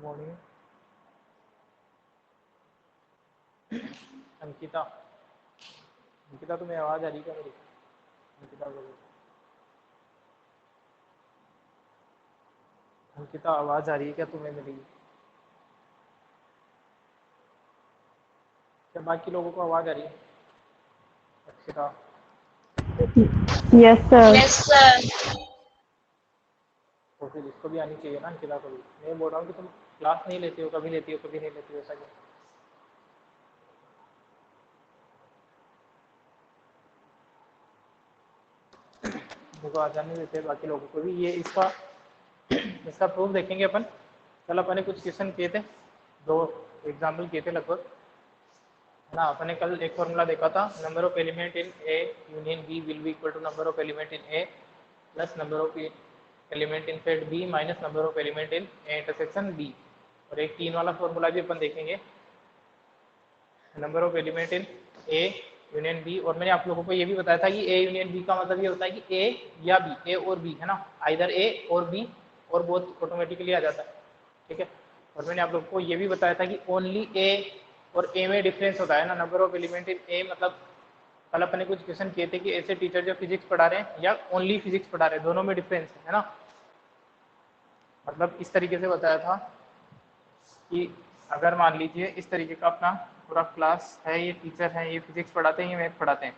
Morning. Ankita, Ankita तुम्हें आवाज़ आ रही क्या मेरी? अंकिता बोलो। अंकिता आवाज़ आ रही है क्या तुम्हें मेरी? क्या बाकी लोगों को आवाज़ आ रही है? Ankita, yes sir. Yes sir. तो फिर इसको भी आनी चाहिए ना अंकिता को भी। मैं बोल रहा हूँ कि तुम क्लास नहीं लेती हो, कभी लेती हो कभी नहीं लेती हो, ऐसा क्यों? मुझको आ जाने देते हैं बाकी लोगों को भी। ये इसका इसका प्रूफ देखेंगे अपन। कल अपन ने कुछ क्वेश्चन किए थे, 2 एग्जाम्पल किए थे लगभग, है ना। अपन ने कल एक फॉर्मूला देखा था, number of element in A union B will be equal to number of element in A plus number of element in set B minus number of element in A intersection B. और एक 3 वाला formula भी अपन देखेंगे, number of element in A union B. और मैंने आप लोगों को ये भी बताया था कि ए यूनियन बी का मतलब ये होता है कि ए या बी, ए और बी, है ना, आइदर ए और बी, और बोथ ऑटोमेटिकली आ जाता है, ठीक है। और मैंने आप लोगों को ये भी बताया था कि ओनली ए और ए में डिफरेंस होता है ना, नंबर ऑफ एलिमेंट इन ए। मतलब कल अपन ने कुछ क्वेश्चन किए थे कि ऐसे टीचर जो फिजिक्स पढ़ा रहे हैं या ओनली फिजिक्स पढ़ा रहे हैं, दोनों में डिफरेंस है ना। मतलब इस तरीके से बताया था कि अगर मान लीजिए इस तरीके का अपना पूरा क्लास है, ये टीचर है, ये फिजिक्स पढ़ाते हैं, ये मैथ पढ़ाते हैं,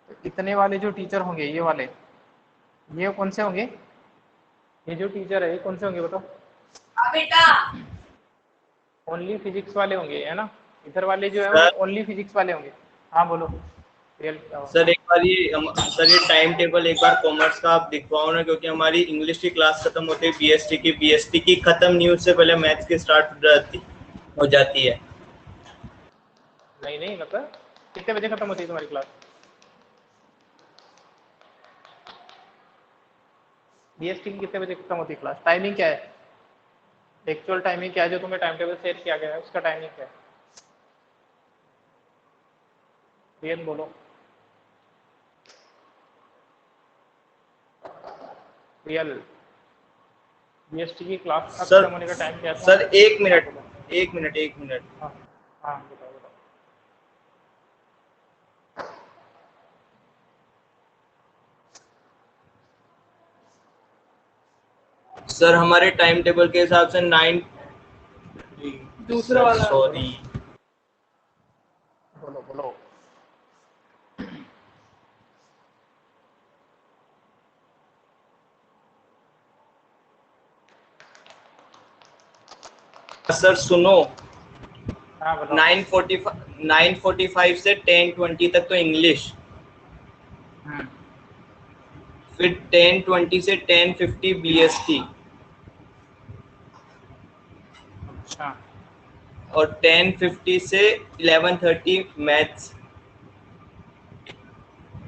तो इतने वाले जो टीचर होंगे, ये वाले, ये कौन से होंगे? ये जो टीचर है ये कौन से होंगे बताओ? बेटा ओनली फिजिक्स वाले होंगे, है ना। इधर वाले जो है वो सर ओनली फिजिक्स वाले होंगे। हाँ बोलो। रियल सर एक बार ये टाइम टेबल एक बार कॉमर्स का आप दिखवाओ ना, क्योंकि हमारी इंग्लिश की क्लास खत्म होती है बीएसटी की खत्म नहीं, उससे पहले मैथ्स की स्टार्ट हो जाती है। नहीं नहीं, मतलब कितने बजे खत्म होती है तुम्हारी क्लास? बीएसटी की कितने बजे खत्म होती है क्लास? टाइमिंग क्या है? एक्चुअल टाइमिंग क्या है जो तुम्हें टाइम टेबल शेयर किया गया है, उसका टाइमिंग क्या है? रियल बोलो। रियल, बीएसटी की क्लास का सर खत्म होने का टाइम क्या था? सर एक हाँ मिनट बोलो। एक मिनट। हाँ हाँ, बताओ बताओ। सर हमारे टाइम टेबल के हिसाब से 9 दूसरा वाला सॉरी बोलो बोलो। सर सुनो, हाँ बताओ। 9:45 से 10:20 तक तो इंग्लिश, फिर 10:20 से 10:50 बीएसटी, अच्छा, और 10:50 से 11:30 मैथ्स।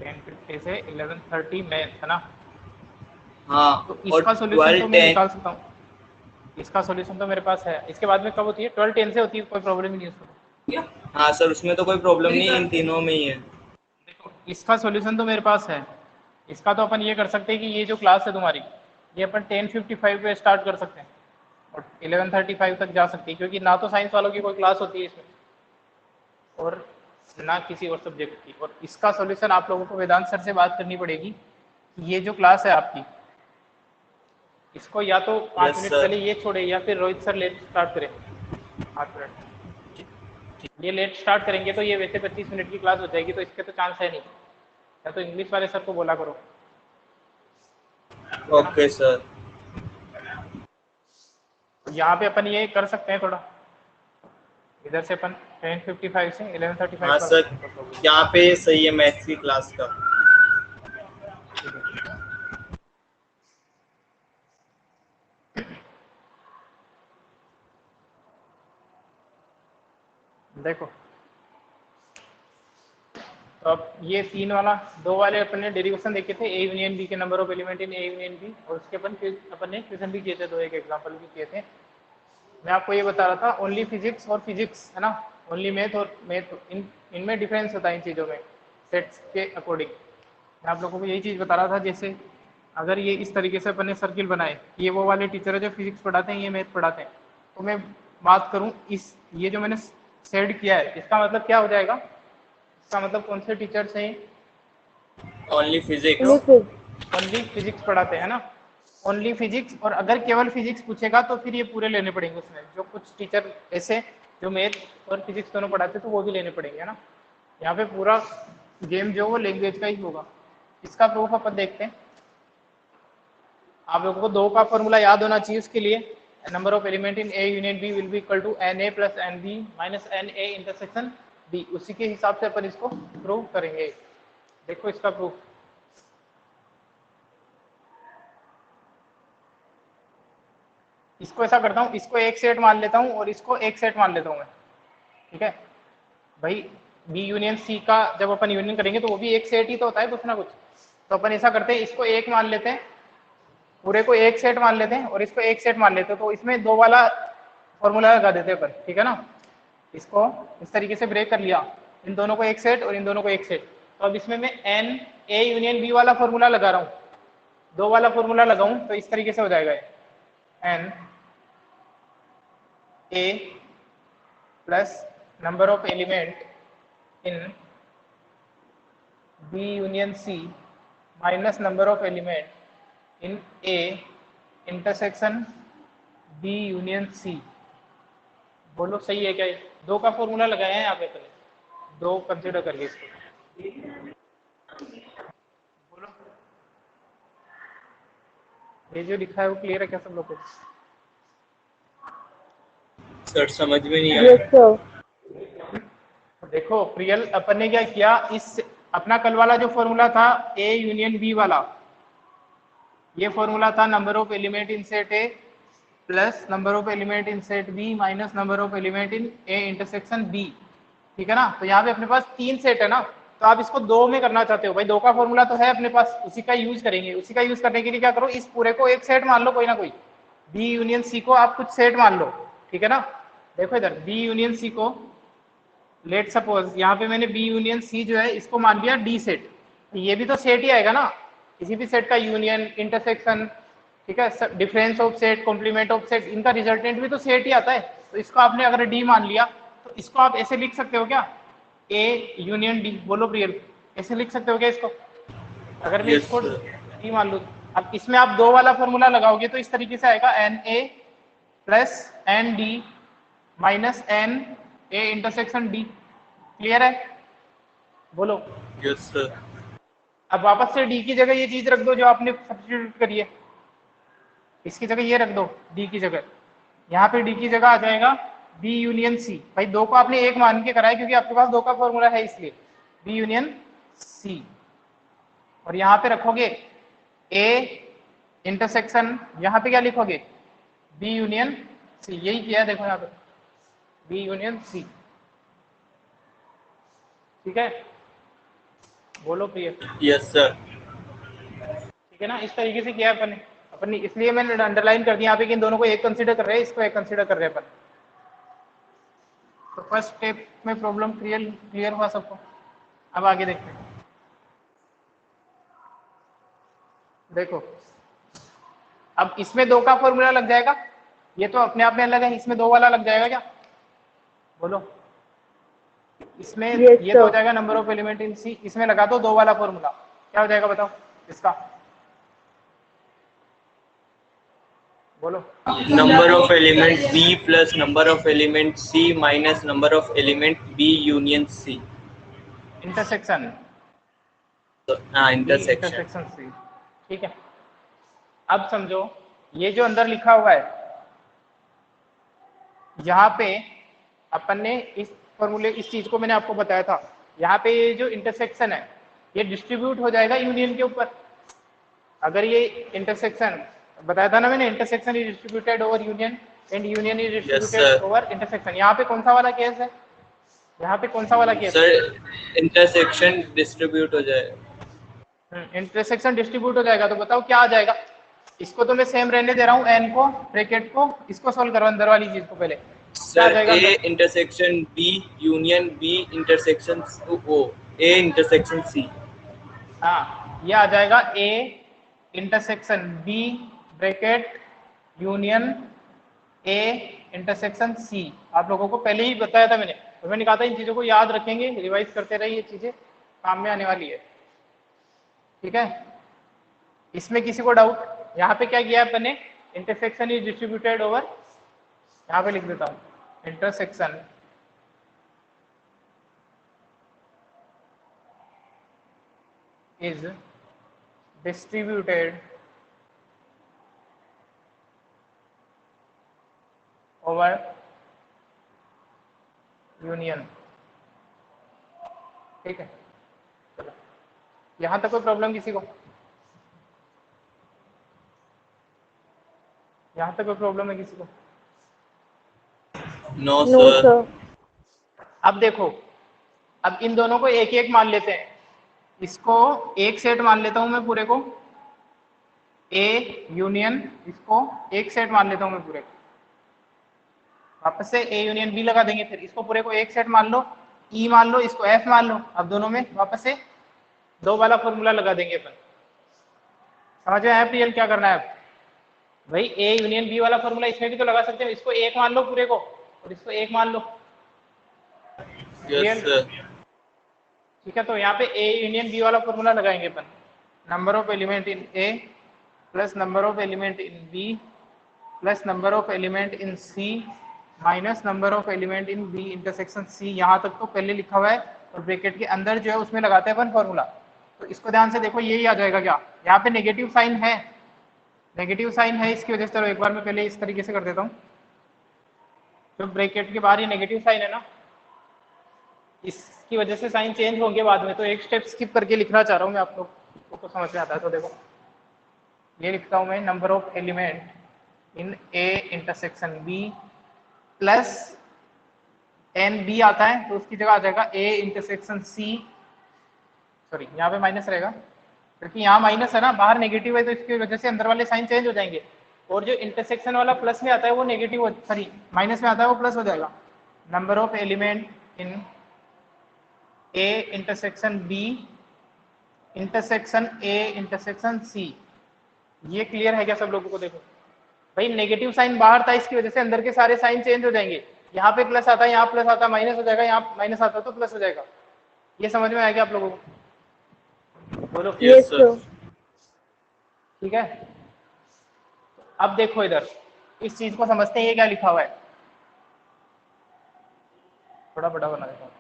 10:50 से 11:30 मैथ, है ना। हाँ, तो और इसका सॉल्यूशन तो मैं 12:10। निकाल सकता हूँ, इसका सॉल्यूशन तो मेरे पास है। इसके बाद में कब होती है? 12:10 से होती है, कोई प्रॉब्लम ही नहीं है उसमें। हाँ सर, उसमें तो कोई प्रॉब्लम नहीं, इन तीनों में ही है। देखो इसका सॉल्यूशन तो मेरे पास है। इसका तो अपन ये कर सकते हैं कि ये जो क्लास है तुम्हारी, ये अपन 10:55 पे स्टार्ट कर सकते हैं और 11:35 तक जा सकती है, क्योंकि ना तो साइंस वालों की कोई क्लास होती है इसमें और ना किसी और सब्जेक्ट की। और इसका सॉल्यूशन आप लोगों को वेदांत सर से बात करनी पड़ेगी कि ये जो क्लास है आपकी, इसको या तो 5 यस मिनट सर। पहले ये छोड़े या फिर रोहित सर लेट स्टार्ट करें 5 मिनट। ये लेट स्टार्ट करेंगे तो ये वैसे 25 मिनट की क्लास हो जाएगी, तो इसके तो चांस है नहीं। या तो इंग्लिश वाले सर को बोला करो, ठीक है ना। Okay sir. यहाँ पे अपन ये कर सकते हैं थोड़ा, इधर से अपन 10:55 से 11:35 हाँ कर सर, सकते हैं, कोई प्रॉब्लम यहाँ पे सही है मैथ्स की क्लास का। नहीं है। देखो तो अब ये 3 वाला 2 वाले अपन ने डेरिवेशन देखे थे, ए यूनियन बी के number of element in A union B, और उसके अपन ने क्वेश्चन भी किए थे, 2 एक एग्जांपल भी किए थे। मैं आपको ये बता रहा था ओनली फिजिक्स और फिजिक्स, है ना, ओनली मैथ और मैथ, इनमें डिफरेंस होता है इन चीज़ों में सेट्स के अकॉर्डिंग। मैं आप लोगों को यही चीज़ बता रहा था, जैसे अगर ये इस तरीके से अपन ने सर्किल बनाए, ये वो वाले टीचर है जो फिजिक्स पढ़ाते हैं, ये मैथ पढ़ाते हैं, तो मैं बात करूं इस ये जो मैंने सेट किया है इसका मतलब क्या हो जाएगा, इसका मतलब कौन से टीचर्स हैं, ओनली फिजिक्स। ओनली फिजिक्स पढ़ाते हैं ना, ओनली फिजिक्स। और अगर केवल फिजिक्स पूछेगा तो फिर ये पूरे लेने पड़ेंगे उसमें, जो कुछ टीचर ऐसे जो मैथ और फिजिक्स दोनों पढ़ाते तो वो भी लेने पड़ेंगे, है ना। यहाँ पे पूरा गेम जो वो लैंग्वेज का ही होगा। इसका प्रूफ अपन देखते हैं। आप लोगों को 2 का फॉर्मूला याद होना चाहिए उसके लिए, number of element in A union B will be equal to NA plus NB minus NA intersection B। उसी के हिसाब से अपन इसको प्रूव करेंगे। देखो इसका प्रूफ, इसको ऐसा करता हूँ, इसको एक सेट मान लेता हूँ और इसको एक सेट मान लेता हूँ मैं, ठीक है भाई। बी यूनियन सी का जब अपन यूनियन करेंगे तो वो भी एक सेट ही तो होता है कुछ ना कुछ। तो अपन ऐसा करते हैं, इसको एक मान लेते हैं, पूरे को एक सेट मान लेते हैं और इसको एक सेट मान लेते हैं, तो इसमें 2 वाला फॉर्मूला लगा देते हैं अपन, ठीक है ना। इसको इस तरीके से ब्रेक कर लिया, इन दोनों को एक सेट और इन दोनों को एक सेट। तो अब इसमें मैं NA यूनियन B वाला फॉर्मूला लगा रहा हूँ, 2 वाला फॉर्मूला लगाऊं तो इस तरीके से हो जाएगा NA plus number of element in B union C minus number of element in A intersection B union C। बोलो सही है क्या? 2 का फॉर्मूला लगाया है यहाँ पे, पहले 2 कंसिडर करिए इसको। बोलो ये जो लिखा है वो क्लियर है क्या सब लोगों को? सर समझ में नहीं आया। देखो प्रियल, अपन ने क्या किया, इस अपना कल वाला जो फॉर्मूला था A यूनियन B वाला, ये फॉर्मूला था number of element in set A plus number of element in set B minus number of element in A intersection B, ठीक है ना। तो यहाँ पे अपने पास 3 सेट है ना, तो आप इसको 2 में करना चाहते हो भाई, 2 का फॉर्मूला तो है अपने पास, उसी का यूज करेंगे। उसी का यूज करने के लिए क्या करो, इस पूरे को एक सेट मान लो, कोई ना कोई B यूनियन C को आप कुछ सेट मान लो, ठीक है ना। देखो इधर B यूनियन C को लेट सपोज यहाँ पे मैंने B यूनियन C जो है इसको मान लिया D सेट, ये भी तो सेट ही आएगा ना, किसी भी सेट का यूनियन इंटरसेक्शन, ठीक है, difference of set, complement of set, इनका रिजल्टेंट भी तो सेट ही आता है। तो इसको आपने अगर D मान लिया तो इसको आप ऐसे लिख सकते हो क्या, A यूनियन D। बोलो प्रियल, ऐसे लिख सकते हो क्या इसको? अगर मैं इसको D मान लूँ, अब इसमें आप 2 वाला फॉर्मूला लगाओगे तो इस तरीके से आएगा NA plus ND minus NA intersection D। Clear है? बोलो। Yes sir. अब वापस से D की जगह ये चीज रख दो जो आपने सब्स्टिट्यूट करी है, इसकी जगह ये रख दो D की जगह, यहाँ पे D की जगह आ जाएगा B यूनियन C। भाई 2 को आपने एक मान के कराया क्योंकि आपके पास 2 का फॉर्मूला है, इसलिए B यूनियन C। और यहाँ पे रखोगे A इंटरसेक्शन, यहाँ पे क्या लिखोगे, B यूनियन C। यही किया है देखो यहाँ पे, B यूनियन C, ठीक है। बोलो प्रिय। Yes sir. ठीक है ना, इस तरीके से किया है अपन ने, इसलिए मैंने अंडरलाइन कर दिया यहाँ पे कि इन दोनों को एक कंसीडर कर रहे हैं, इसको एक कंसीडर कर रहे हैं अपन। तो फर्स्ट स्टेप में प्रॉब्लम क्लियर हुआ सबको। अब आगे देखते हैं। देखो अब इसमें 2 का फॉर्मूला लग जाएगा, ये तो अपने आप में अलग है, इसमें 2 वाला लग जाएगा क्या? बोलो। इसमें ये तो हो जाएगा number of element in C, इसमें लगा दो 2 वाला फॉर्मूला, क्या हो जाएगा बताओ इसका? बोलो। Number of element B plus number of element C minus number of element B union C। Intersection, हाँ इंटरसेक्शन C, ठीक है। अब समझो ये जो अंदर लिखा हुआ है, यहाँ पे अपन ने इस फॉर्मूले, इस चीज को मैंने आपको बताया था, यहाँ पे ये जो इंटरसेक्शन है ये डिस्ट्रीब्यूट हो जाएगा यूनियन के ऊपर। अगर ये इंटरसेक्शन बताया था ना मैंने, intersection is distributed over union and union is distributed over intersection. यहाँ पे कौन सा वाला केस है? यहाँ पे कौन सा वाला केस? सर इंटरसेक्शन डिस्ट्रीब्यूट हो जाएगा। इंटरसेक्शन डिस्ट्रीब्यूट हो जाएगा, तो बताओ क्या आ जाएगा? इसको तो मैं सेम रहने दे रहा हूँ, n को, ब्रैकेट को, इसको सोल्व करो अंदर वाली चीज को पहले। Sir A intersection B union B intersection O, A intersection C। हाँ ये आ जाएगा A intersection B bracket union A intersection C. आप लोगों को पहले ही बताया था मैंने, तो मैंने कहा था इन चीज़ों को याद रखेंगे, रिवाइज करते रहिए, ये चीज़ें काम में आने वाली है। ठीक है, इसमें किसी को डाउट? यहाँ पे क्या किया है मैंने, इंटरसेक्शन इज डिस्ट्रीब्यूटेड ओवर, यहाँ पे लिख देता हूँ, intersection is distributed over union। ठीक है, चलो यहां तक कोई प्रॉब्लम किसी को? यहां तक कोई प्रॉब्लम है किसी को? No No, sir. sir. अब देखो, अब इन दोनों को एक एक मान लेते हैं, इसको एक सेट मान लेता हूं मैं पूरे को, ए यूनियन, इसको एक सेट मान लेता हूं मैं पूरे को, वापस से ए यूनियन बी लगा देंगे, फिर इसको पूरे को एक सेट मान लो, ई मान लो, इसको एफ मान लो। अब दोनों में वापस से दो वाला फॉर्मूला लगा देंगे अपन। समझ में आया प्रियल क्या करना है? अब भाई ए यूनियन बी वाला फॉर्मूला इसमें भी तो लगा सकते हैं, इसको एक मान लो पूरे को और इसको एक मान लो। Yes sir. ठीक है, तो यहाँ पे ए यूनियन बी वाला फॉर्मूला लगाएंगे अपन, number of element in A plus number of element in B plus number of element in C minus number of element in B intersection C. यहाँ तक तो पहले लिखा हुआ है, और ब्रैकेट के अंदर जो है उसमें लगाते हैं अपन फॉर्मूला। तो इसको ध्यान से देखो, यही आ जाएगा क्या, यहाँ पे नेगेटिव साइन है, नेगेटिव साइन है, इसकी वजह से चलो एक बार मैं पहले इस तरीके से कर देता हूँ, जो ब्रैकेट के बाहर ये नेगेटिव साइन है ना, इसकी वजह से साइन चेंज होंगे बाद में, तो एक स्टेप स्किप करके लिखना चाह रहा हूँ मैं, आप लोग को समझ में आता है तो देखो, ये लिखता हूँ मैं, number of element in A intersection B plus N B आता है, तो उसकी जगह आ जाएगा ए इंटरसेक्शन सी, सॉरी यहाँ पे माइनस रहेगा क्योंकि यहाँ माइनस है ना, बाहर नेगेटिव है, तो इसकी वजह से अंदर वाले साइन चेंज हो जाएंगे, और जो इंटरसेक्शन वाला प्लस में आता है वो नेगेटिव, सॉरी माइनस में आता है वो प्लस हो जाएगा। Number of element in A intersection B intersection A intersection C. ये क्लियर है क्या सब लोगों को? देखो भाई, नेगेटिव साइन बाहर था, इसकी वजह से अंदर के सारे साइन चेंज हो जाएंगे, यहाँ पे प्लस आता है, यहाँ प्लस आता है, माइनस हो जाएगा, यहाँ माइनस आता है तो प्लस हो जाएगा। ये समझ में आएगा आप लोगों को? बोलो। Yes, sir. ठीक है, अब देखो इधर, इस चीज को समझते हैं, ये क्या लिखा हुआ है, थोड़ा बड़ा बना देता हूँ।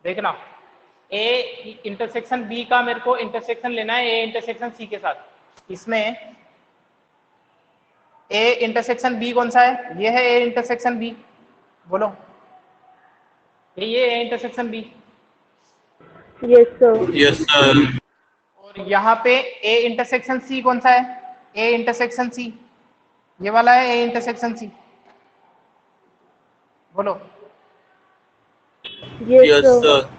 देखना, ए इंटरसेक्शन बी का मेरे को इंटरसेक्शन लेना है ए इंटरसेक्शन सी के साथ। इसमें ए इंटरसेक्शन बी कौन सा है? ये है ए इंटरसेक्शन बी, बोलो, ये A intersection B. Yes, sir. Yes sir. और यहाँ पे ए इंटरसेक्शन सी कौन सा है? ए इंटरसेक्शन सी, ये वाला है ए इंटरसेक्शन सी, बोलो। Yes, yes sir. सर।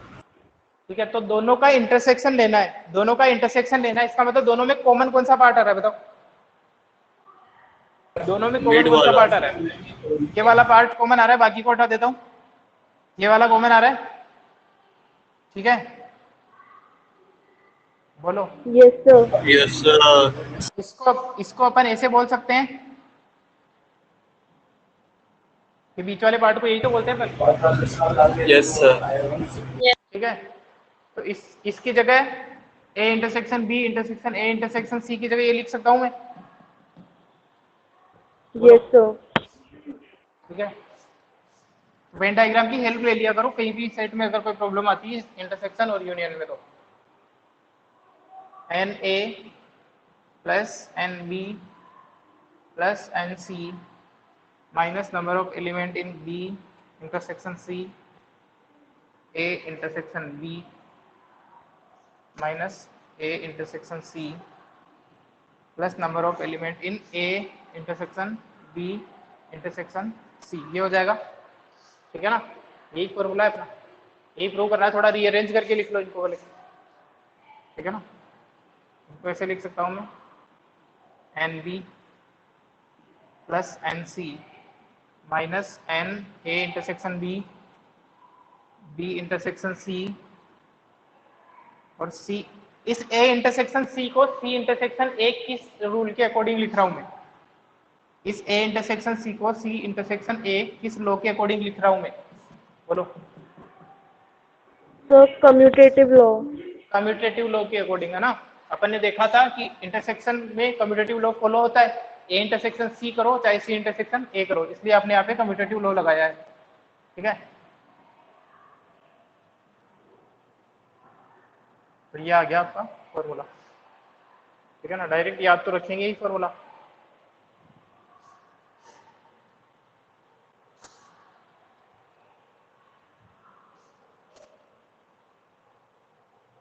ठीक है, तो दोनों का इंटरसेक्शन लेना है, दोनों का इंटरसेक्शन लेना है, इसका मतलब दोनों में कॉमन कौन सा पार्ट आ रहा है बताओ? दोनों में कॉमन Mid कौन सा वाला। पार्ट आ रहा है? ये वाला पार्ट कॉमन आ रहा है, बाकी को हटा देता हूँ, ये वाला कॉमन आ रहा है। ठीक है, बोलो। Yes, sir. Yes sir. इसको अपन ऐसे बोल सकते हैं कि बीच वाले पार्ट को यही तो बोलते हैं अपन। Yes sir. ठीक है, तो इसकी जगह A intersection B intersection A intersection C की जगह ये लिख सकता हूं मैं। Yes, sir. ठीक है, वेन डायग्राम की हेल्प ले लिया करो कहीं भी सेट में अगर कोई प्रॉब्लम आती है इंटरसेक्शन और यूनियन में, तो N A plus N B plus N C minus number of element in B intersection C A intersection B minus A intersection C plus number of element in A intersection B intersection C, ये हो जाएगा। ठीक है ना, यही formula है अपना, यही प्रूव करना है, थोड़ा रीअरेंज करके लिख लो इनको वाले। ठीक है ना, इनको ऐसे लिख सकता हूँ मैं, N B plus N C minus N A intersection B B intersection C और सी इस ए इंटरसेक्शन सी को सी इंटरसेक्शन ए किस रूल के अकॉर्डिंग लिख रहा हूं मैं? इस ए इंटरसेक्शन सी को सी इंटरसेक्शन ए किस लॉ के अकॉर्डिंग लिख रहा हूं मैं? बोलो। Sir commutative law. Commutative law के अकॉर्डिंग, है ना। अपन ने देखा था कि इंटरसेक्शन में कम्यूटेटिव लॉ फॉलो होता है, ए इंटरसेक्शन सी करो चाहे सी इंटरसेक्शन ए करो, इसलिए आपने यहाँ पे कम्यूटेटिव लॉ लगाया है। ठीक है, तो ये आ गया आपका फॉर्मूला। ठीक है ना, डायरेक्ट याद तो रखेंगे ही फॉर्मूला।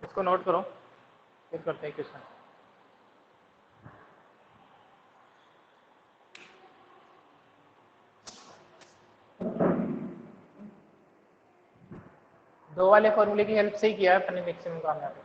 इसको नोट करो, फिर करते हैं क्वेश्चन। दो वाले फॉर्मूले की हेल्प से ही किया है अपने मैक्सिमम काम यहाँ पे।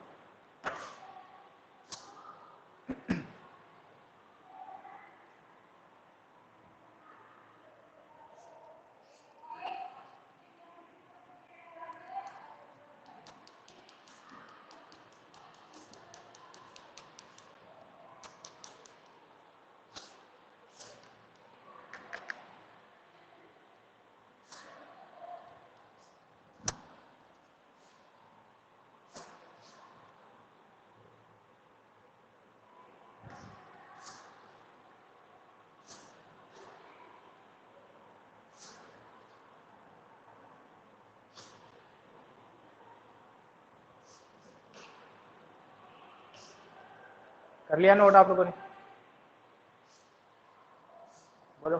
कर लिया नोट आप लोगों ने? बोलो,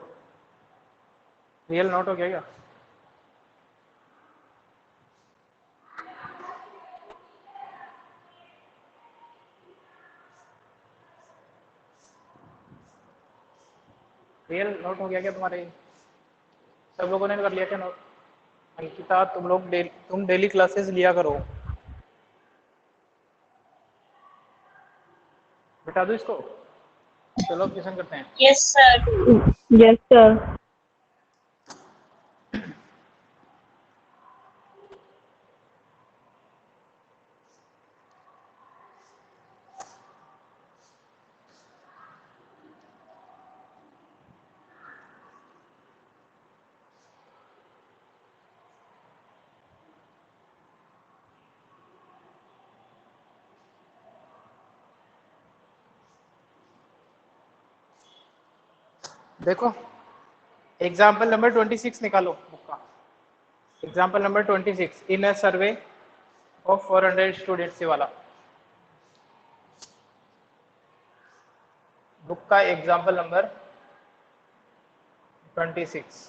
रियल नोट हो गया क्या? रियल नोट हो गया क्या तुम्हारे? सब लोगों ने कर लिया क्या नोट? अंकिता, तुम डेली क्लासेस लिया करो। बता दो इसको। चलो क्वेश्चन करते हैं। Yes sir. Yes sir. देखो, एग्जाम्पल नंबर 26 निकालो बुक का। Example number 26, in a survey of 400 students से वाला बुक का एग्जाम्पल नंबर 26।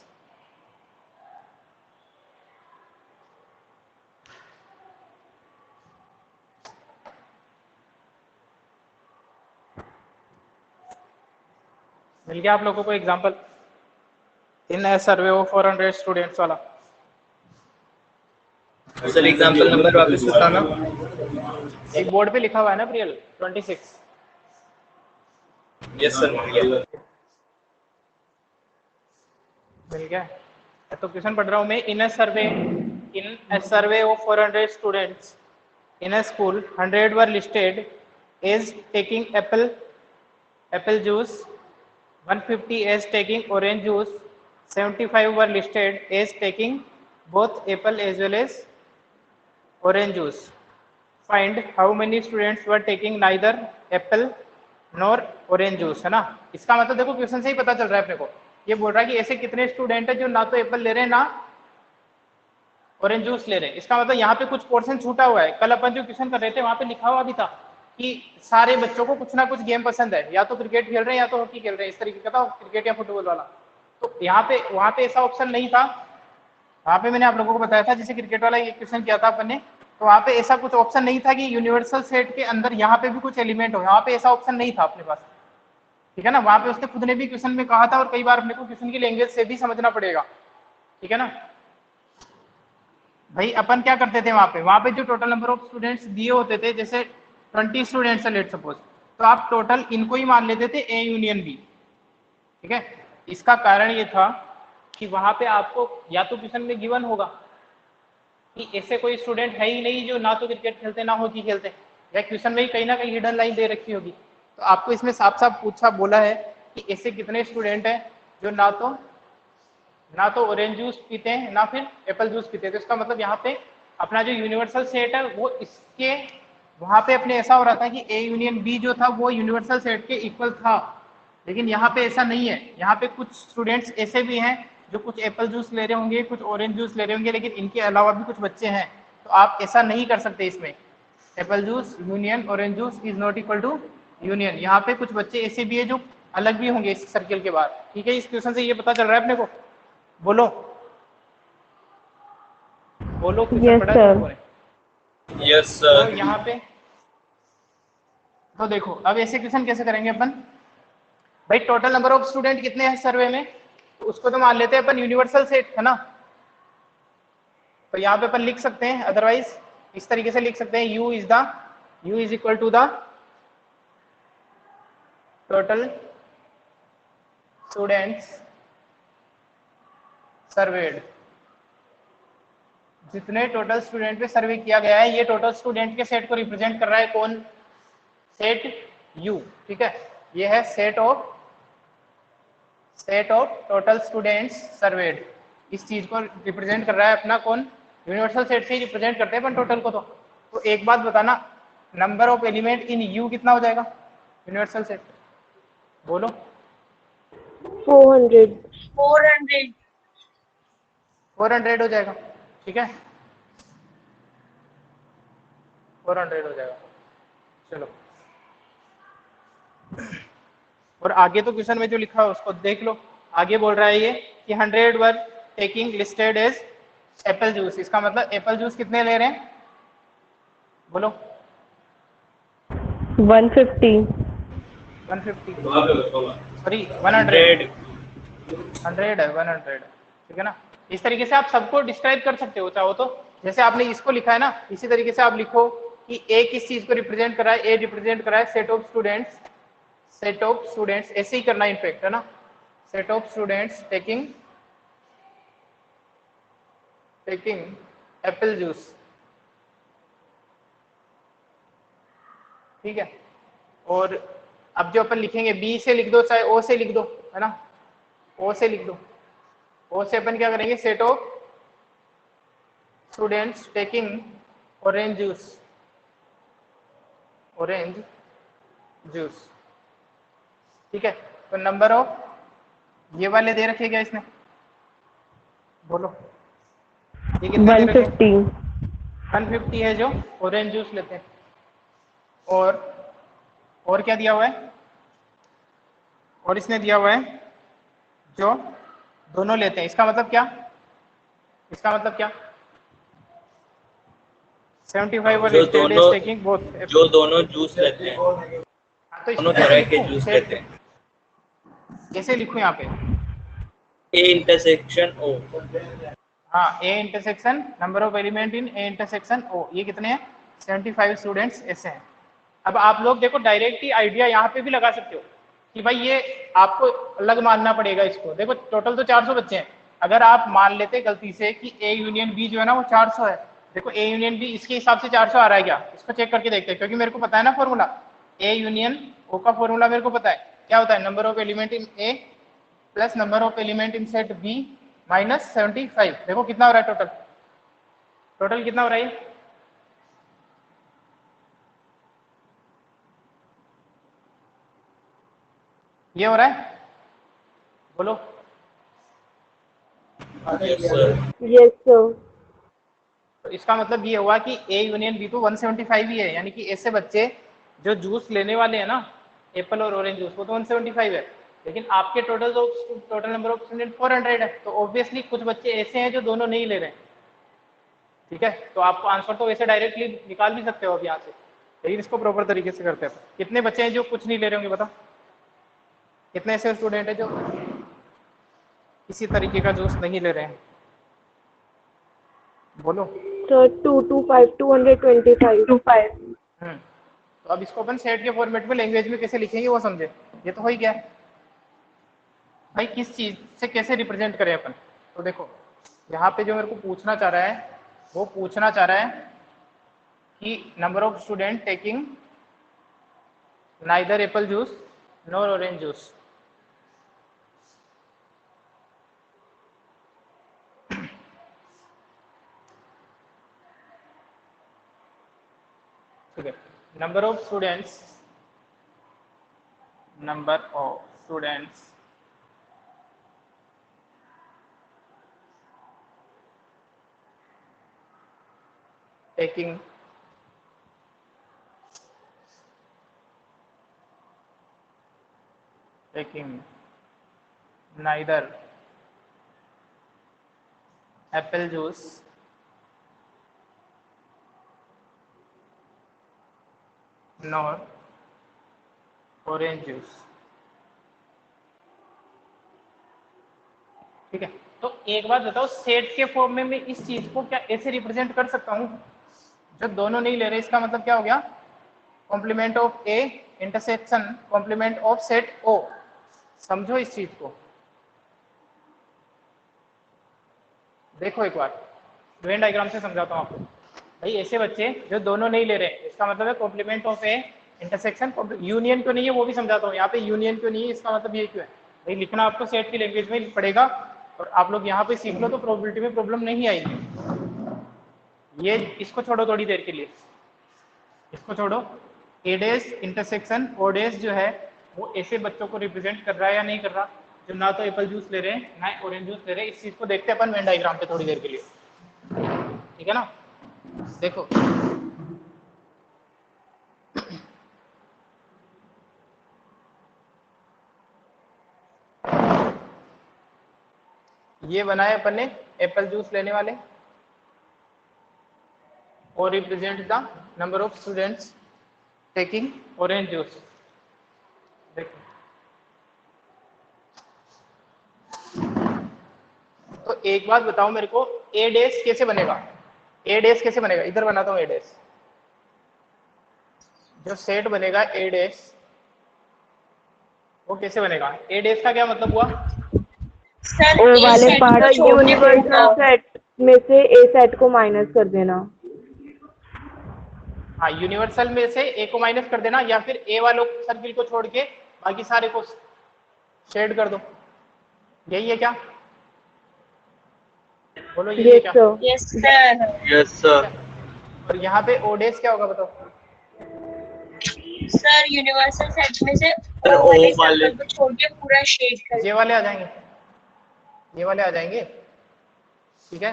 मिल गया आप लोगों को example? In a survey of 400 students वाला। सर एग्जांपल नंबर वापस बताना। एक बोर्ड पे लिखा हुआ है ना प्रियल, 26। यस सर, मिल गया। मिल गया। तो क्वेश्चन पढ़ रहा हूँ मैं। In a survey of 400 students in a school, 100 were listed as taking apple juice, 150 as taking orange juice, 75 were listed as taking both apple as well as orange juice. Find how many students were taking neither apple nor orange juice, है ना। इसका मतलब देखो question से ही पता चल रहा है अपने को। ये बोल रहा है कि ऐसे कितने स्टूडेंट है जो ना तो एप्पल ले रहे हैं ना ऑरेंज जूस ले रहे हैं। इसका मतलब यहाँ पे कुछ पोर्शन छूटा हुआ है। कल अपन जो क्वेश्चन कर रहे थे वहां पे लिखा हुआ भी था कि सारे बच्चों को कुछ ना कुछ गेम पसंद है, या तो क्रिकेट खेल रहे हैं या तो हॉकी खेल रहे हैं, इस तरीके का था, क्रिकेट या फुटबॉल वाला। तो यहाँ पे वहां पे ऐसा ऑप्शन नहीं था। वहां पे मैंने आप लोगों को बताया था, जैसे क्रिकेट वाला ये क्वेश्चन किया था अपन ने, तो वहां पे ऐसा कुछ ऑप्शन नहीं था कि यूनिवर्सल सेट के अंदर यहाँ पे भी कुछ एलिमेंट हो। यहाँ पे ऐसा ऑप्शन नहीं था अपने पास। ठीक है ना, वहां पे उसने खुद ने भी क्वेश्चन में कहा था, और कई बार अपने को क्वेश्चन की लैंग्वेज से भी समझना पड़ेगा। ठीक है ना भाई, अपन क्या करते थे वहां पे जो टोटल नंबर ऑफ स्टूडेंट्स दिए होते थे, जैसे 20 स्टूडेंट्स है लेट सपोज, तो आप टोटल इनको ही मान लेते थे ए यूनियन बी। ठीक है, इसका कारण ये था कि वहां पे आपको या तो क्वेश्चन में गिवन होगा कि ऐसे कोई स्टूडेंट है ही नहीं जो ना तो क्रिकेट खेलते ना हॉकी खेलते, या क्वेश्चन में ही कहीं ना कहीं हिडन लाइन दे रखी होगी। तो आपको इसमें साफ साफ पूछा बोला है कि ऐसे कितने स्टूडेंट हैं जो ना तो ऑरेंज जूस पीते हैं ना फिर एप्पल जूस पीते हैं। तो इसका मतलब यहाँ पे अपना जो यूनिवर्सल सेट है वो इसके वहां पे अपने ऐसा हो रहा था कि ए यूनियन बी जो था वो यूनिवर्सल सेट के इक्वल था, लेकिन यहाँ पे ऐसा नहीं है। यहाँ पे कुछ स्टूडेंट्स ऐसे भी हैं जो कुछ एप्पल जूस ले रहे होंगे, कुछ ऑरेंज जूस ले रहे होंगे, लेकिन इनके अलावा भी कुछ बच्चे हैं। तो आप ऐसा नहीं कर सकते इसमें apple juice union orange juice is not equal to union. यहाँ पे कुछ बच्चे ऐसे भी है जो अलग भी होंगे इस सर्किल के बाद। ठीक है, इस क्वेश्चन से ये पता चल रहा है अपने को। बोलो बोलो क्वेश्चन Yes, पढ़ा sir. है लोगों ने? यस तो सर। यहाँ पे तो देखो अब ऐसे क्वेश्चन कैसे करेंगे अपन। भाई टोटल नंबर ऑफ स्टूडेंट कितने हैं सर्वे में, तो उसको तो मान लेते हैं अपन यूनिवर्सल सेट है ना। तो यहाँ पे अपन लिख सकते हैं, अदरवाइज इस तरीके से लिख सकते हैं u is equal to the total students surveyed. जितने टोटल स्टूडेंट पे सर्वे किया गया है, ये टोटल स्टूडेंट के सेट को रिप्रेजेंट कर रहा है कौन, सेट U। ठीक है, ये है set of total students served. इस चीज को रिप्रेजेंट कर रहा है अपना कौन, यूनिवर्सल सेट से ही रिप्रेजेंट करते हैं अपन टोटल को। तो एक बात बताना, number of element in U कितना हो जाएगा यूनिवर्सल सेट, बोलो। 400. 400. 400 हो जाएगा। ठीक है, 400 हो जाएगा। चलो, और आगे तो क्वेश्चन में जो लिखा है उसको देख लो। आगे बोल रहा है ये कि 100 were taking listed as apple juice. इसका मतलब एप्पल जूस कितने ले रहे हैं, बोलो। 150. 150 सॉरी 100 है 100। ठीक है ना, इस तरीके से आप सबको डिस्क्राइब कर सकते हो चाहो तो। जैसे आपने इसको लिखा है ना, इसी तरीके से आप लिखो कि ए किस चीज को रिप्रेजेंट कर रहा है, ए रिप्रेजेंट कर रहा है सेट ऑफ स्टूडेंट्स, ऐसे ही करना इनफेक्ट है ना, set of students taking Apple juice. ठीक है, और अब जो अपन लिखेंगे बी से लिख दो चाहे ओ से लिख दो, है ना, ओ से लिख दो। ओ से अपन क्या करेंगे, set of students taking orange juice. ठीक है, तो नंबर ऑफ ये वाले दे रखे क्या इसने, बोलो। ये कितने दे रखे, 150. 150 है जो ऑरेंज जूस लेते हैं। और क्या दिया हुआ है, और इसने दिया हुआ है जो दोनों लेते हैं। इसका मतलब क्या, 75 और जो दोनों टेकिंग बोथ, जो दोनों जूस लेते हैं, तो दोनों तरह के जूस लेते हैं। कैसे लिखूं यहाँ पे, ए इंटरसेक्शन ओ। हाँ, A intersection number of element in A intersection O, ये कितने हैं 75 स्टूडेंट्स ऐसे हैं। अब आप लोग देखो डायरेक्ट ही आइडिया यहाँ पे भी लगा सकते हो कि भाई ये आपको अलग मानना पड़ेगा इसको। देखो टोटल तो 400 बच्चे हैं, अगर आप मान लेते गलती से कि ए यूनियन बी जो है ना वो 400 है, देखो ए यूनियन बी इसके हिसाब से 400 आ रहा है क्या, इसको चेक करके देखते हैं, क्योंकि मेरे को पता है ना फॉर्मूला, ए यूनियन ओ का फॉर्मूला मेरे को पता है क्या होता है, number of element in A plus number of element in set B minus 75। देखो कितना हो रहा है टोटल कितना हो रहा है, ये हो रहा है, बोलो। Yes, sir. तो इसका मतलब ये हुआ कि ए यूनियन बी तो 175 ही है, यानी कि ऐसे बच्चे जो जूस लेने वाले हैं ना एप्पल और ऑरेंज जूस, वो तो 175 है, लेकिन आपके टोटल नंबर ऑफ स्टूडेंट 400 है। तो ऑब्वियसली कुछ बच्चे ऐसे हैं जो दोनों नहीं ले रहे हैं। ठीक है, तो आपको आंसर तो वैसे डायरेक्टली निकाल भी सकते हो अब यहाँ से, लेकिन इसको प्रॉपर तरीके से करते हैं। कितने बच्चे हैं जो कुछ नहीं ले रहे होंगे, बताओ कितने ऐसे स्टूडेंट है जो किसी तरीके का जूस नहीं ले रहे हैं, बोलो। Sir, 225, 225. तो अब इसको अपन सेट के फॉर्मेट में लैंग्वेज में कैसे लिखेंगे वो समझे। ये तो हो ही गया भाई, किस चीज से कैसे रिप्रेजेंट करें अपन। तो देखो यहाँ पे जो मेरे को पूछना चाह रहा है वो पूछना चाह रहा है कि number of student taking neither Apple juice nor orange juice. ठीक है, number of students taking neither apple juice nor orange juice। ठीक है, तो एक बात बताओ, सेट के फॉर्म में मैं इस चीज को क्या ऐसे रिप्रेजेंट कर सकता हूँ? जो दोनों नहीं ले रहे इसका मतलब क्या हो गया? Complement of A intersection complement of set O. समझो इस चीज को, देखो एक बार वेन डायग्राम से समझाता हूँ आपको। भाई ऐसे बच्चे जो दोनों नहीं ले रहे हैं इसका मतलब है complement of A intersection. Union क्यों नहीं है वो भी समझाता हूँ। यहाँ पे यूनियन क्यों नहीं है इसका मतलब ये क्यों है? भाई लिखना आपको सेट की लैंग्वेज में पड़ेगा और आप लोग यहाँ पे सीख लो तो प्रोबेबिलिटी में प्रॉब्लम नहीं आएगी। ये इसको छोड़ो थोड़ी देर के लिए, इसको छोड़ो। ए डेज इंटरसेक्शन ओ डेज जो है वो ऐसे बच्चों को रिप्रेजेंट कर रहा है या नहीं कर रहा, जो ना तो एप्पल जूस ले रहे हैं ना ऑरेंज जूस ले रहे हैं। इस चीज को देखते हैं अपन वेन डायग्राम पे थोड़ी देर के लिए, ठीक है ना? देखो ये बनाए अपन ने एप्पल जूस लेने वाले और represent the number of students taking orange juice. देखो तो एक बात बताओ मेरे को, ए डेज कैसे बनेगा? ए डेज कैसे बनेगा? इधर बनाता हूँ ए डेज। जो सेट बनेगा ए डेज वो कैसे बनेगा? ए डेज का क्या मतलब हुआ? सर ओ ए वाले सेट पार्ट को छोड़ के यूनिवर्सल सेट में से ए सेट को माइनस कर देना। हाँ, यूनिवर्सल में से ए को माइनस कर देना या फिर ए वालों सर्किल को छोड़ के बाकी सारे को शेड कर दो। यही है क्या? बोलो यही है क्या? Yes sir. Yes sir. और यहाँ पे ओ डेज क्या होगा बताओ? सर यूनिवर्सल सेट में से ओ ओ वाले वाले सर्कल को छोड़ के पूरा शेड कर। ये वाले आ जाएंगे, ये वाले आ जाएंगे, ठीक है?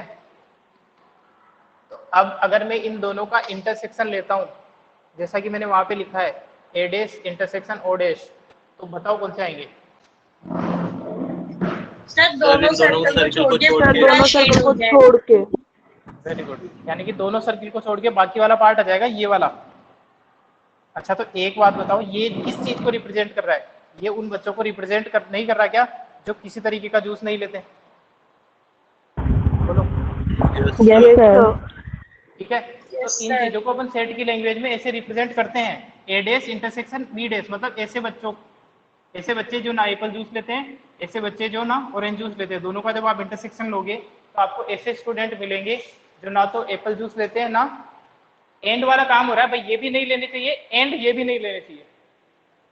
तो अब अगर मैं इन दोनों का इंटरसेक्शन लेता हूं जैसा कि मैंने वहां पे लिखा है ए डैश इंटरसेक्शन ओ डैश, तो बताओ कौन से आएंगे? सर दोनों सर्कल को छोड़ के सर पूरा दोनों शेड सर्कल हो को जाएगा। छोड़ के। वेरी गुड, यानी कि दोनों सर्किल को छोड़ के बाकी वाला पार्ट आ जाएगा ये वाला। अच्छा तो एक बात बताओ, ये किस चीज को रिप्रेजेंट कर रहा है? ये उन बच्चों को रिप्रेजेंट कर नहीं कर रहा क्या जो किसी तरीके का जूस नहीं लेते? बोलो। Yes sir. ठीक है, तो Yes, इन sir. चीजों को अपन सेट की लैंग्वेज में ऐसे रिप्रेजेंट करते हैं, ए डैश इंटरसेक्शन बी डैश। मतलब ऐसे बच्चे जो ना एप्पल जूस लेते हैं, ऐसे बच्चे जो ना ऑरेंज जूस लेते हैं, दोनों का जब आप इंटरसेक्शन लोगे तो आपको ऐसे स्टूडेंट मिलेंगे जो ना तो एप्पल जूस लेते हैं ना एंड वाला काम हो रहा है। भाई ये भी नहीं लेने चाहिए एंड ये भी नहीं लेने चाहिए,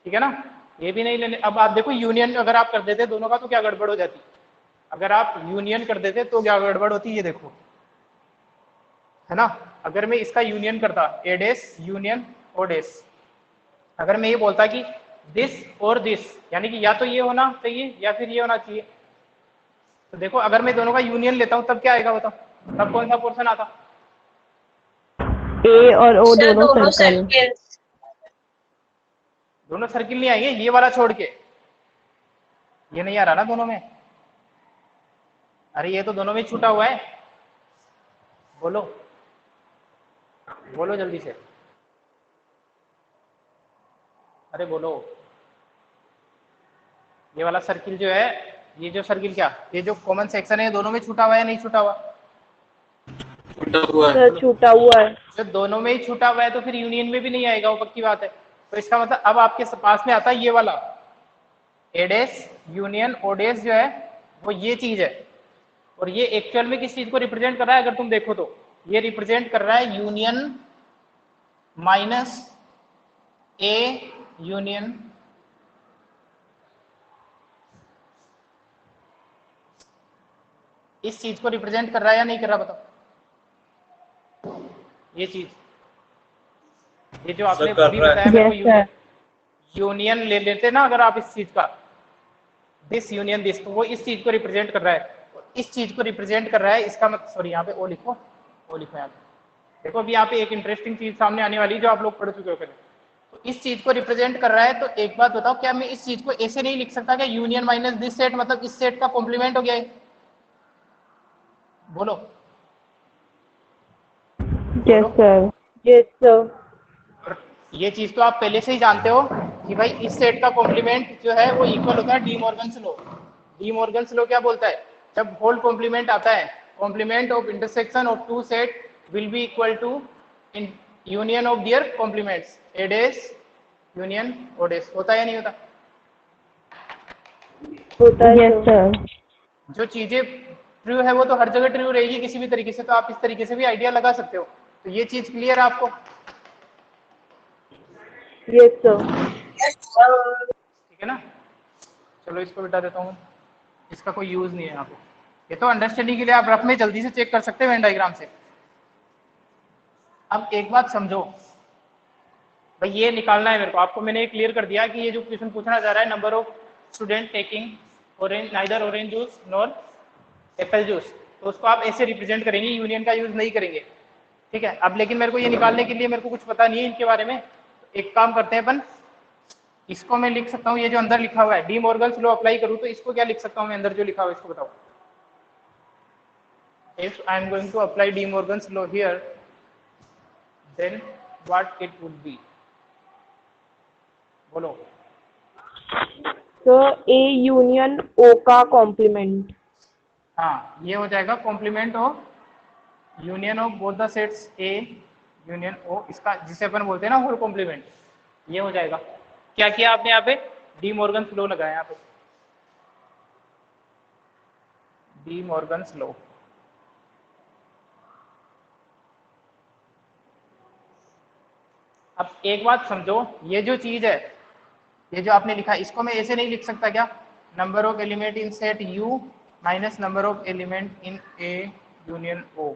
ठीक है ना? ये भी नहीं लेने। अब आप देखो यूनियन अगर आप कर देते दोनों का तो क्या गड़बड़ हो जाती? अगर आप यूनियन कर देते तो क्या गड़बड़ होती? ये देखो, है ना? अगर मैं इसका यूनियन करता ए डैश यूनियन ओ डैश, अगर मैं ये बोलता कि दिस और दिस, यानी कि या तो ये होना चाहिए या फिर ये होना चाहिए, तो देखो अगर मैं दोनों का यूनियन लेता हूं तब क्या आएगा बताओ? तब कौन सा पोर्शन आता? ए और ओ सर दोनों दोनों सर्कल। सर्कल। दोनों सर्किल नहीं आएंगे, ये वाला छोड़ के। ये नहीं आ रहा ना दोनों में? अरे ये तो दोनों में छूटा हुआ है। बोलो बोलो जल्दी से, अरे बोलो। ये वाला सर्किल जो है, ये जो सर्किल क्या, ये जो कॉमन सेक्शन है दोनों में छूटा हुआ है नहीं छूटा हुआ? छूटा हुआ है। सर छूटा हुआ है। तो दोनों में ही छूटा हुआ है तो फिर यूनियन में भी नहीं आएगा, वो पक्की बात है। तो इसका मतलब अब आपके पास में आता है ये वाला ए डैश यूनियन ओ डैश जो है वो ये चीज है। और ये एक्चुअल में किस चीज को रिप्रेजेंट कर रहा है? अगर तुम देखो तो ये रिप्रेजेंट कर रहा है यूनियन माइनस ए यूनियन इस चीज को रिप्रेजेंट कर रहा है या नहीं कर रहा बताओ? ये चीज, ये जो आपने कर अभी रहा है। बताया मेरे को Yes, sir. यूनियन ले लेते ना अगर आप इस चीज का, दिस यूनियन दिस, तो वो इस चीज को रिप्रेजेंट कर रहा है। इस चीज को रिप्रेजेंट कर रहा है, इसका मतलब सॉरी यहाँ पे ओ लिखो, ओ लिखो यहाँ पे। देखो अभी यहाँ पे एक इंटरेस्टिंग चीज सामने आने वाली है जो आप लोग पढ़ चुके हो पहले। तो इस चीज को रिप्रेजेंट कर रहा है, तो एक बात बताओ, क्या मैं इस चीज को ऐसे नहीं लिख सकता क्या? यूनियन माइनस दिस सेट मतलब इस सेट का कॉम्प्लीमेंट हो गया है। बोलो Yes, sir. Yes, sir. ये चीज तो आप पहले से ही जानते हो कि भाई इस सेट का कॉम्प्लीमेंट जो है वो इक्वल होता है De Morgan's law. De Morgan's law क्या बोलता है? जब होल कॉम्प्लीमेंट आता है, complement of intersection of two set will be equal to union of their complements, A dash union O dash. होता है या नहीं होता? होता है sir. जो चीजें ट्रू है वो तो हर जगह ट्रू रहेगी किसी भी तरीके से, तो आप इस तरीके से भी आइडिया लगा सकते हो। तो ये चीज क्लियर है आपको? Yes, sir. ठीक है ना? चलो इसको बिठा देता हूँ, इसका कोई यूज नहीं है यहाँ पे। ये तो अंडरस्टैंडिंग के लिए आप रफ में जल्दी से चेक कर सकते हैं वेन डायग्राम से। अब एक बात समझो भाई, ये निकालना है मेरे को, आपको मैंने क्लियर कर दिया कि ये जो क्वेश्चन पूछना जा रहा है, number of student taking orange neither orange juice nor Apple juice, तो उसको आप ऐसे रिप्रेजेंट करेंगे, यूनियन का यूज नहीं करेंगे। ठीक है, अब लेकिन मेरे को ये निकालने के लिए मेरे को कुछ पता नहीं है इनके बारे में। एक काम करते हैं अपन, इसको मैं लिख सकता हूँ, ये जो अंदर लिखा हुआ है डी मॉर्गन्स लॉ अप्लाई करूँ तो इसको क्या लिख सकता हूँ मैं? अंदर जो लिखा हुआ है इसको बताओ। If I am going to apply De Morgan's law here, then what it would be? बोलो। तो A यूनियन O का कॉम्प्लीमेंट। हाँ, ये हो जाएगा complement of union of both the sets A union O, इसका जिसे अपन बोलते हैं ना होल कॉम्प्लीमेंट, ये हो जाएगा। क्या किया आपने यहाँ पे? डी मॉर्गन्स लॉ लगाया यहाँ पे, डी मॉर्गन्स लॉ। अब एक बात समझो, ये जो चीज है, ये जो आपने लिखा, इसको मैं ऐसे नहीं लिख सकता क्या? Number of element in set U minus number of element in A union O,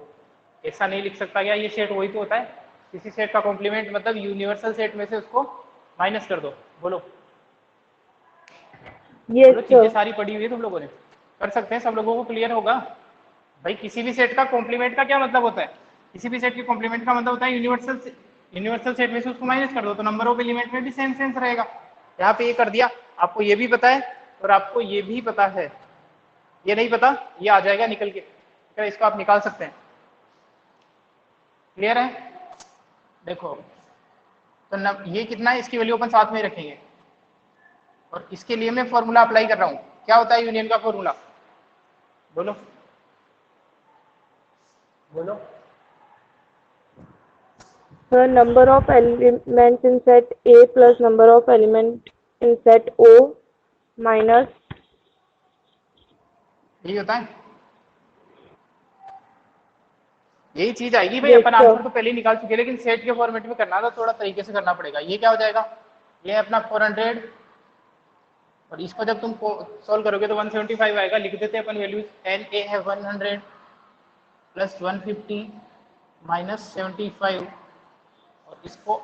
ऐसा नहीं लिख सकता क्या? ये सेट वही तो होता है, किसी सेट का कॉम्प्लीमेंट मतलब यूनिवर्सल सेट में से उसको माइनस कर दो। बोलो। Yes, बोलो, चीजें sir. सारी पढ़ी हुई है तुम लोगों ने, कर सकते हैं, सब लोगों को क्लियर होगा भाई। किसी भी सेट का कॉम्प्लीमेंट का क्या मतलब होता है? किसी भी सेट के कॉम्प्लीमेंट का मतलब होता है यूनिवर्सल सेट में से उसको माइनस कर दो, तो नंबर ऑफ एलिमेंट में भी सेम सेंस रहेगा। यहाँ पे ये कर दिया, आपको ये भी पता है और आपको ये भी पता है, ये नहीं पता ये आ जाएगा निकल के, तो इसको आप निकाल सकते हैं। क्लियर है? देखो तो ये कितना है, इसकी वैल्यू अपन साथ में रखेंगे, और इसके लिए मैं फॉर्मूला अप्लाई कर रहा हूँ। क्या होता है यूनियन का फॉर्मूला? बोलो बोलो। The number of elements in set A plus number of element in set O minus यही होता है, यही चीज आएगी भाई। Yes, अपन sir. आंसर तो पहले ही निकाल चुके, लेकिन सेट के फॉर्मेट में करना था, थोड़ा तरीके से करना पड़ेगा। ये क्या हो जाएगा? ये अपना 400, और इसको जब तुम सॉल्व करोगे तो 175 आएगा। लिख देते हैं अपन वैल्यूज, एन ए है 100 प्लस 150 माइनस 75, और इसको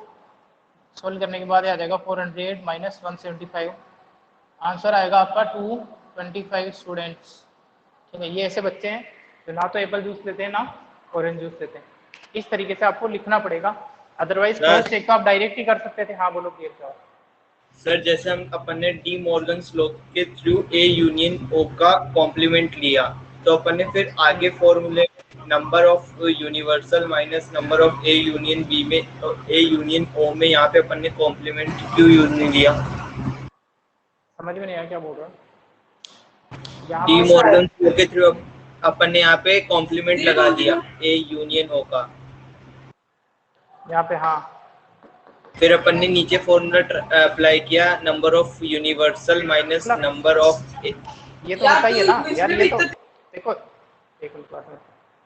सॉल्व करने के बाद आ जाएगा 400 माइनस 175, आंसर आएगा आपका 225 स्टूडेंट्स। ठीक है, ये ऐसे बच्चे हैं जो ना तो एप्पल जूस लेते हैं ना ऑरेंज जूस लेते हैं। इस तरीके से आपको लिखना पड़ेगा, अदरवाइज क्रॉस चेक तो आप डायरेक्ट ही कर सकते थे। हाँ बोलो, क्लियर क्या? सर जैसे हम अपन ने डी मॉर्गन्स लॉ के थ्रू ए यूनियन ओ का कॉम्प्लीमेंट लिया, तो अपन ने फिर आगे फॉर्मूले number of universal minus number of A union B में, ए यूनियन ओ में यहाँ पे अपन ने कॉम्प्लीमेंट क्यों यूज नहीं लिया? समझ में नहीं आया क्या बोल रहा हूँ। डी मॉर्गन्स लॉ के थ्रू अपन ने यहाँ पे कॉम्प्लीमेंट लगा दिया ए यूनियन ओ का, यहाँ पे हाँ, फिर अपन ने नीचे फॉर्मूला अप्लाई किया number of universal minus number of, ये तो होता ही है ना यार। ये तो देखो, एक मिनट,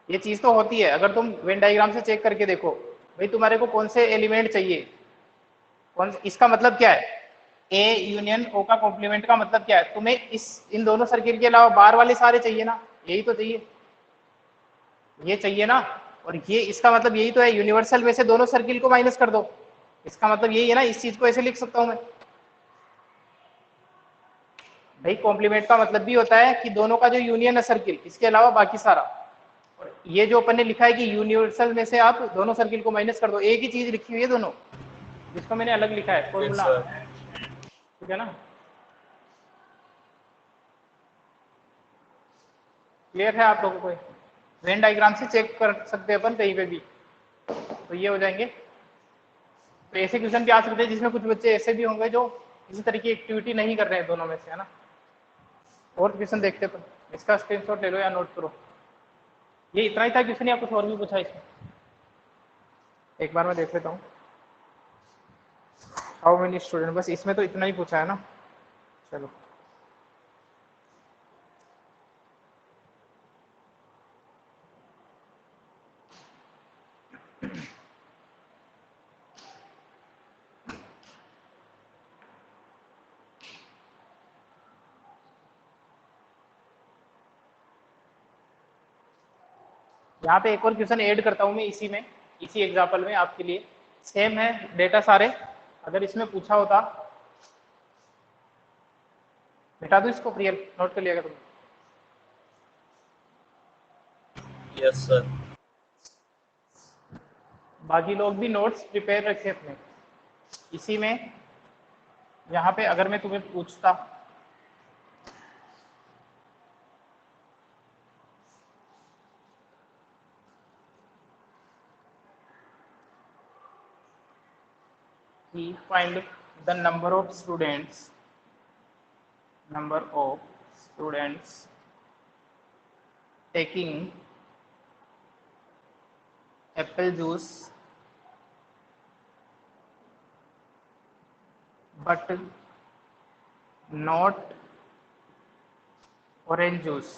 ये चीज तो होती है। अगर तुम वेन डायग्राम से चेक करके देखो, भाई तुम्हारे को कौन से एलिमेंट चाहिए, कौन, इसका मतलब क्या है, ए यूनियन ओ का कॉम्प्लीमेंट का मतलब क्या है, तुम्हें इस इन दोनों सर्किल के अलावा बाहर वाले सारे चाहिए ना, यही तो चाहिए, ये चाहिए ना, और ये इसका मतलब यही तो है, यूनिवर्सल में से दोनों सर्किल को माइनस कर दो, इसका मतलब यही है ना, इस चीज को ऐसे लिख सकता हूं मैं। भाई कॉम्प्लीमेंट का मतलब भी होता है कि दोनों का जो यूनियन है सर्किल, इसके अलावा बाकी सारा, और ये जो अपन ने लिखा है कि यूनिवर्सल में से आप दोनों सर्किल को माइनस कर दो, एक ही चीज लिखी हुई है दोनों, जिसको मैंने अलग लिखा है फॉर्मूला, ठीक है ना। क्लियर है आप लोगों को, वेन डायग्राम से चेक कर सकते हैं अपन कहीं पे भी, तो ये हो जाएंगे। तो ऐसे क्वेश्चन भी आ सकते हैं जिसमें कुछ बच्चे ऐसे भी होंगे जो किसी तरह की एक्टिविटी नहीं कर रहे हैं दोनों में से, है ना। और क्वेश्चन देखते हैं, तो इसका स्क्रीनशॉट ले लो या नोट करो। ये इतना ही था क्वेश्चन या कुछ और भी पूछा इसमें, एक बार मैं देख लेता हूँ। हाउ मेनी स्टूडेंट, बस इसमें तो इतना ही पूछा है ना। चलो यहाँ पे एक और क्वेश्चन ऐड करता हूँ मैं इसी में, इसी एग्जाम्पल में आपके लिए, सेम है डेटा सारे, अगर इसमें पूछा होता, बेटा दो इसको, प्रियल नोट कर लिया तुम? Yes sir. बाकी लोग भी नोट्स प्रिपेयर रखे अपने, इसी में यहाँ पे अगर मैं तुम्हें पूछता कि find the number of students taking apple juice but not orange juice,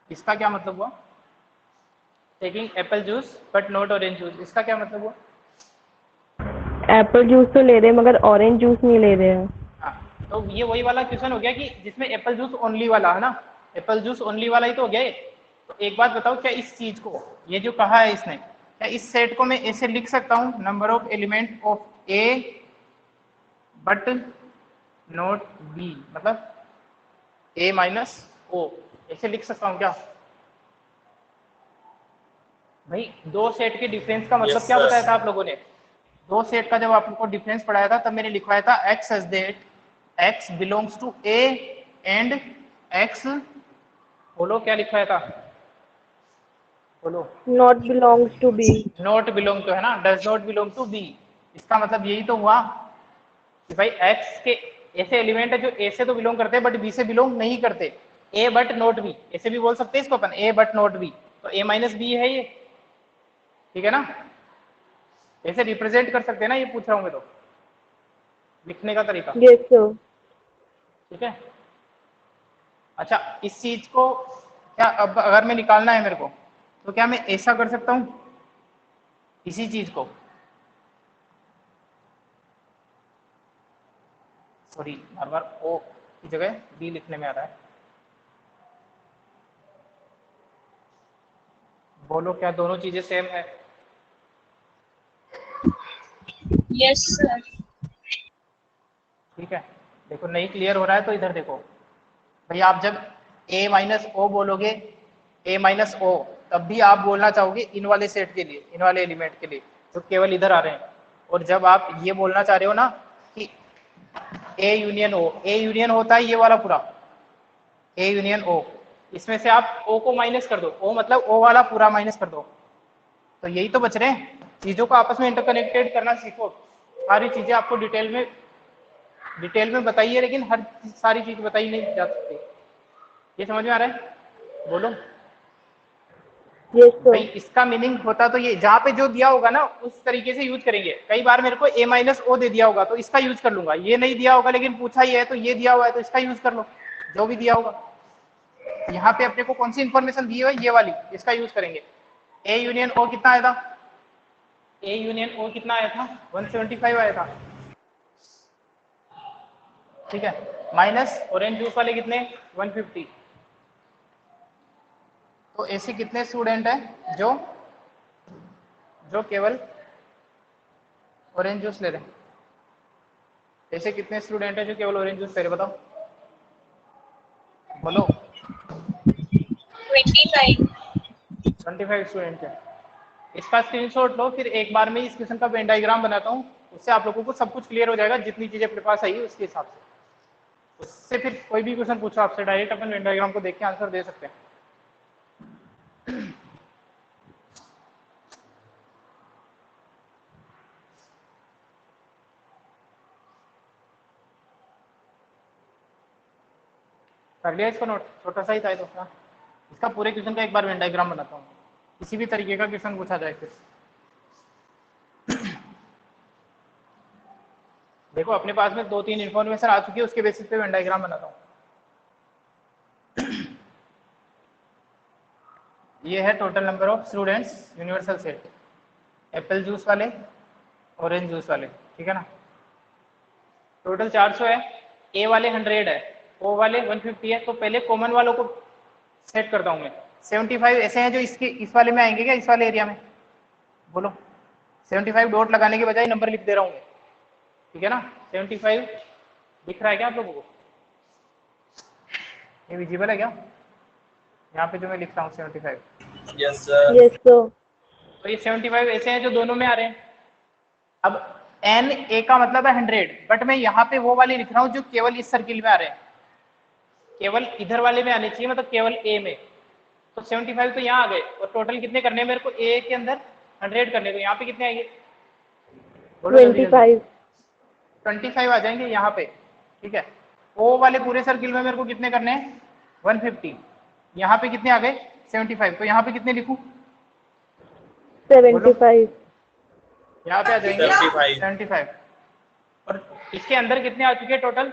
इसका क्या मतलब हुआ? Taking Apple juice but not orange juice, इसका क्या मतलब हुआ? एप्पल जूस तो ले रहे हैं मगर ऑरेंज जूस नहीं ले रहे हैं। हाँ, तो ये वही वाला क्वेश्चन हो गया कि जिसमें एप्पल जूस ओनली वाला है ना, एप्पल जूस ओनली वाला ही तो हो गया। तो एक बात बताओ, क्या इस चीज को, ये जो कहा है इसने, क्या इस सेट को मैं ऐसे लिख सकता हूँ, number of element of A but not be, मतलब ए माइनस ओ, ऐसे लिख सकता हूँ क्या? भाई दो सेट के डिफरेंस का मतलब क्या बताया था आप लोगों ने? दो सेट का जब आपको डिफरेंस पढ़ाया था तब मैंने लिखवाया था x such that x belongs to a and x, बोलो क्या लिखवाया था, बोलो। Not belongs to B. Not belong to है ना, does not belong to B, इसका मतलब यही तो हुआ कि भाई x के ऐसे एलिमेंट है जो a से तो बिलोंग करते हैं बट b से बिलोंग नहीं करते, a बट नॉट b, ऐसे भी बोल सकते हैं इसको अपन, a बट नॉट b, तो a माइनस बी है ये, ठीक है ना, ऐसे रिप्रेजेंट कर सकते हैं ना, ये पूछ रहा हूँ मैं तो, लिखने का तरीका। Yes sir. ठीक है, अच्छा इस चीज को क्या अब अगर मैं निकालना है मेरे को, तो क्या मैं ऐसा कर सकता हूँ इसी चीज को, सॉरी बार बार ओ की जगह बी लिखने में आ रहा है, बोलो क्या दोनों चीजें सेम है? Yes sir. ठीक है, देखो नहीं क्लियर हो रहा है तो इधर देखो भाई, आप जब a माइनस ओ बोलोगे, a माइनस ओ, तब भी आप बोलना चाहोगे इन वाले सेट के लिए, इन वाले एलिमेंट के लिए जो केवल इधर आ रहे हैं, और जब आप ये बोलना चाह रहे हो ना कि a union O, a union होता है ये वाला पूरा a यूनियन ओ, इसमें से आप o को माइनस कर दो, o मतलब o वाला पूरा माइनस कर दो, तो यही तो बच रहे हैं। चीजों को आपस में इंटरकनेक्टेड करना सीखो, सारी चीजें आपको डिटेल में बताइए, लेकिन हर सारी चीज बताई नहीं जा सकती, ये समझ में आ रहा है? बोलो। यस भाई सर। इसका मीनिंग होता तो ये, जहाँ पे जो दिया होगा ना उस तरीके से यूज करेंगे। कई बार मेरे को a माइनस ओ दे दिया होगा तो इसका यूज कर लूंगा, ये नहीं दिया होगा लेकिन पूछा ही है तो ये दिया हुआ है तो इसका यूज कर लो, जो भी दिया होगा यहाँ पे अपने को कौन सी इंफॉर्मेशन दी है, ये वाली, इसका यूज करेंगे। ए यूनियन ओ कितना आया था, ए यूनियन ओ कितना आया था, 175 आया था, ठीक है, माइनस ऑरेंज जूस वाले कितने, 150। तो ऐसे कितने स्टूडेंट हैं जो जो केवल ऑरेंज जूस ले रहे हैं, ऐसे कितने स्टूडेंट हैं जो केवल ऑरेंज जूस ले रहे हैं, बताओ, बोलो। 25। 25 स्टूडेंट है। इसका स्क्रीनशॉट लो, फिर एक बार में इस क्वेश्चन का वेन डायग्राम बनाता हूँ, उससे आप लोगों को सब कुछ क्लियर हो जाएगा, जितनी चीजें अपने पास आई है उसके हिसाब से। उससे फिर कोई भी क्वेश्चन पूछो आपसे, डायरेक्ट अपन वेन डायग्राम को देख के आंसर दे सकते हैं। कर लिया इसको नोट, छोटा सा ही था तो हाँ। इसका पूरे क्वेश्चन का एक बार वेन डायग्राम बनाता हूँ, किसी भी तरीके का क्वेश्चन पूछा जाए फिर। देखो अपने पास में 2-3 इन्फॉर्मेशन आ चुकी है, उसके बेसिस पे वेन डायग्राम बनाता हूँ। ये है total number of students, universal set, Apple juice वाले, ऑरेंज जूस वाले, ठीक है ना। टोटल 400 है, ए वाले 100 है, ओ वाले 150 है। तो पहले कॉमन वालों को सेट करता हूँ मैं। 75 ऐसे हैं जो इसके इस वाले में आएंगे क्या, इस वाले एरिया में, बोलो। 75 डॉट लगाने के बजाय नंबर लिख दे रहा हूँ मैं, ठीक है ना। 75 दिख रहा है क्या आप लोगों को, ये विजिबल है क्या, यहाँ पे जो मैं लिख रहा हूँ 75। Yes sir. Yes sir. तो ये 75 ऐसे हैं जो दोनों में आ रहे हैं। अब एन ए का मतलब है 100, बट मैं यहाँ पे वो वाले लिख रहा हूँ जो केवल इस सर्किल में आ रहे हैं, केवल इधर वाले में आने चाहिए, मतलब केवल ए में। तो 75 तो यहाँ आ गए, और टोटल कितने करने हैं मेरे को, ए के अंदर 100 करने, तो यहाँ पे कितने आएंगे, 25। 25 आ जाएंगे यहाँ पे, ठीक है। ओ वाले पूरे सर्किल में मेरे को कितने करने हैं, 150। यहाँ पे कितने आ गए, 75। तो यहाँ पे कितने लिखूं, 75। यहाँ पे आ जाएंगे 75। 75। और इसके अंदर कितने आ चुके हैं टोटल,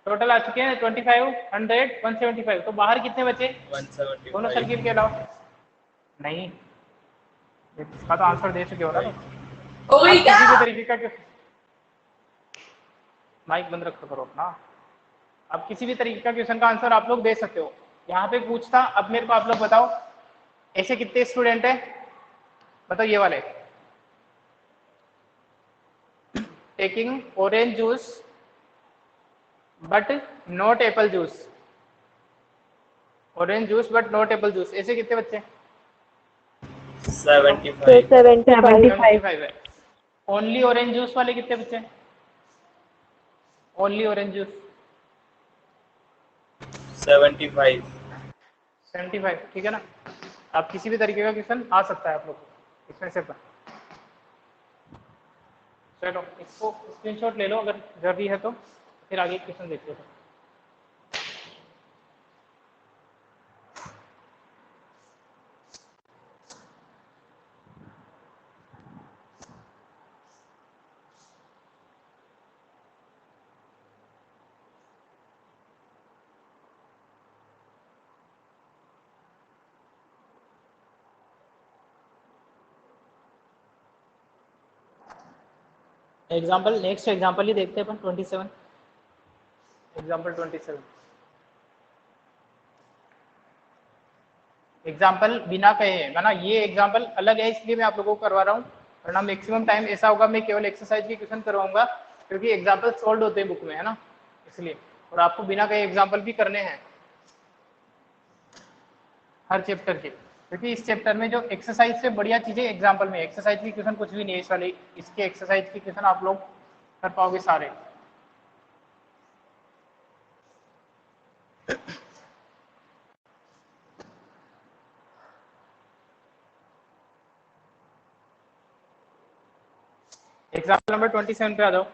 टोटल आ चुके हैं 25, 100, 175। तो बाहर कितने बचे, 175। दोनों सर्किल के अलावा, नहीं, इसका तो आंसर दे चुके हो ना। तो आप किसी भी तरीके का, माइक बंद रखा करो अपना। अब किसी भी तरीके का क्वेश्चन का आंसर आप लोग दे सकते हो। यहाँ पे पूछता, अब मेरे को आप लोग बताओ ऐसे कितने स्टूडेंट है, बताओ ये वाले, taking orange juice but not Apple juice, orange juice but not Apple juice, ऐसे कितने बच्चे, 75। 75 है। ओनली ऑरेंज जूस वाले कितने बच्चे, ओनली ऑरेंज जूस 75। 75, ठीक है ना। आप किसी भी तरीके का क्वेश्चन आ सकता है आप लोग को इसमें से। चलो इसको स्क्रीनशॉट ले लो अगर जरूरी है तो, फिर आगे क्वेश्चन देखते हैं। एग्जाम्पल, नेक्स्ट एग्जाम्पल ही देखते हैं अपन, 27, एग्जाम्पल 27। एग्जाम्पल बिना कहे है ना, ये एग्जाम्पल अलग है इसलिए मैं आप लोगों को करवा रहा हूँ, वरना मैक्सिमम टाइम ऐसा होगा मैं केवल एक्सरसाइज के क्वेश्चन करवाऊंगा, क्योंकि एग्जाम्पल सोल्व होते हैं बुक में, है ना, इसलिए। और आपको बिना कहे एग्जाम्पल भी करने हैं हर चैप्टर के, क्योंकि इस चैप्टर में जो एक्सरसाइज से बढ़िया चीजें एग्जाम्पल में, एक्सरसाइज की क्वेश्चन कुछ भी नहीं है इस वाले, इसके एक्सरसाइज की क्वेश्चन आप लोग कर पाओगे सारे। एग्जाम्पल नंबर 27 पे आ जाओ।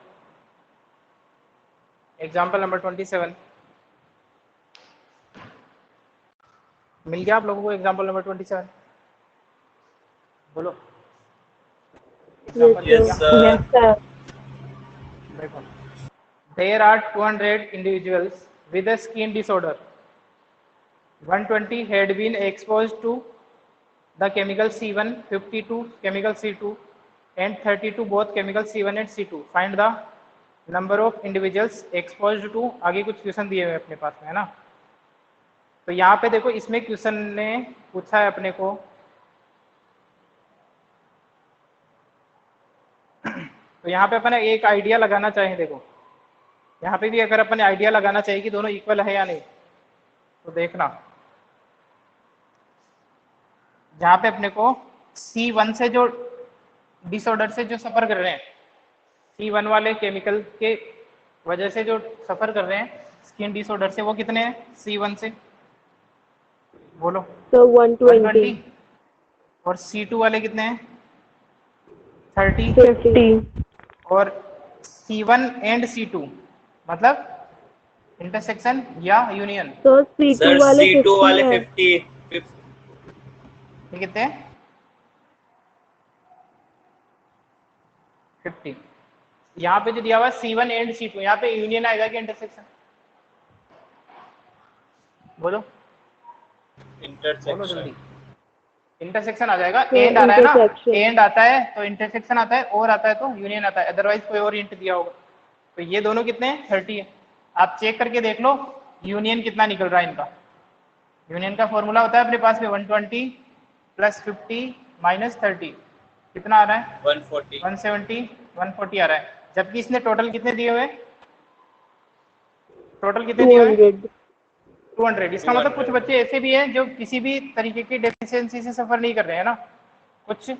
एग्जाम्पल नंबर 27 मिल गया आप लोगों को, एग्जाम्पल नंबर 27, बोलो। Example Yes sir. देखो, there are 200 individuals with a skin disorder 120 had been exposed to the chemical C1, 52 chemical C2 and 32 both chemical C1 and C2. Find the number of individuals exposed to, आगे कुछ question दिए हुए अपने पास में है ना। तो यहाँ पे देखो इसमें क्वेश्चन ने पूछा है अपने को तो यहाँ पे अपन एक आइडिया लगाना चाहें, देखो यहाँ पे भी अगर अपन आइडिया लगाना चाहिए कि दोनों इक्वल है या नहीं, तो देखना जहाँ पे अपने को C1 से जो डिसऑर्डर से जो सफर कर रहे हैं, C1 वाले केमिकल के वजह से जो सफर कर रहे हैं स्किन डिसऑर्डर से, वो कितने हैं C1 से, बोलो। So 120. और C2 वाले कितने हैं 30। 50. और C1 एंड C2 मतलब इंटरसेक्शन या यूनियन, So C2 सर वाले C2 वाले 50 है. 50 ये कितने हैं 50। यहाँ पे जो दिया हुआ है C1 एंड C2, यहाँ पे यूनियन आएगा कि इंटरसेक्शन, बोलो बोलो इंटरसेक्शन जल्दी। इंटरसेक्शन आ जाएगा, एंड आ रहा है ना, intersection. एंड आता है तो इंटरसेक्शन आता है, और आता है तो यूनियन आता है, अदरवाइज कोई और हिंट दिया होगा। तो ये दोनों कितने हैं 30 है। आप चेक करके देख लो यूनियन कितना निकल रहा है इनका। यूनियन का फॉर्मूला होता है अपने पास में 120 प्लस 50 माइनस 30, कितना आ रहा है 140 170 140 आ रहा है। जबकि इसने टोटल कितने दिए हुए, टोटल कितने दिए हुए 200. 200। इसका मतलब कुछ 200 बच्चे ऐसे भी हैं जो किसी भी तरीके की डेफिशिएंसी से सफर नहीं कर रहे हैं ना, कुछ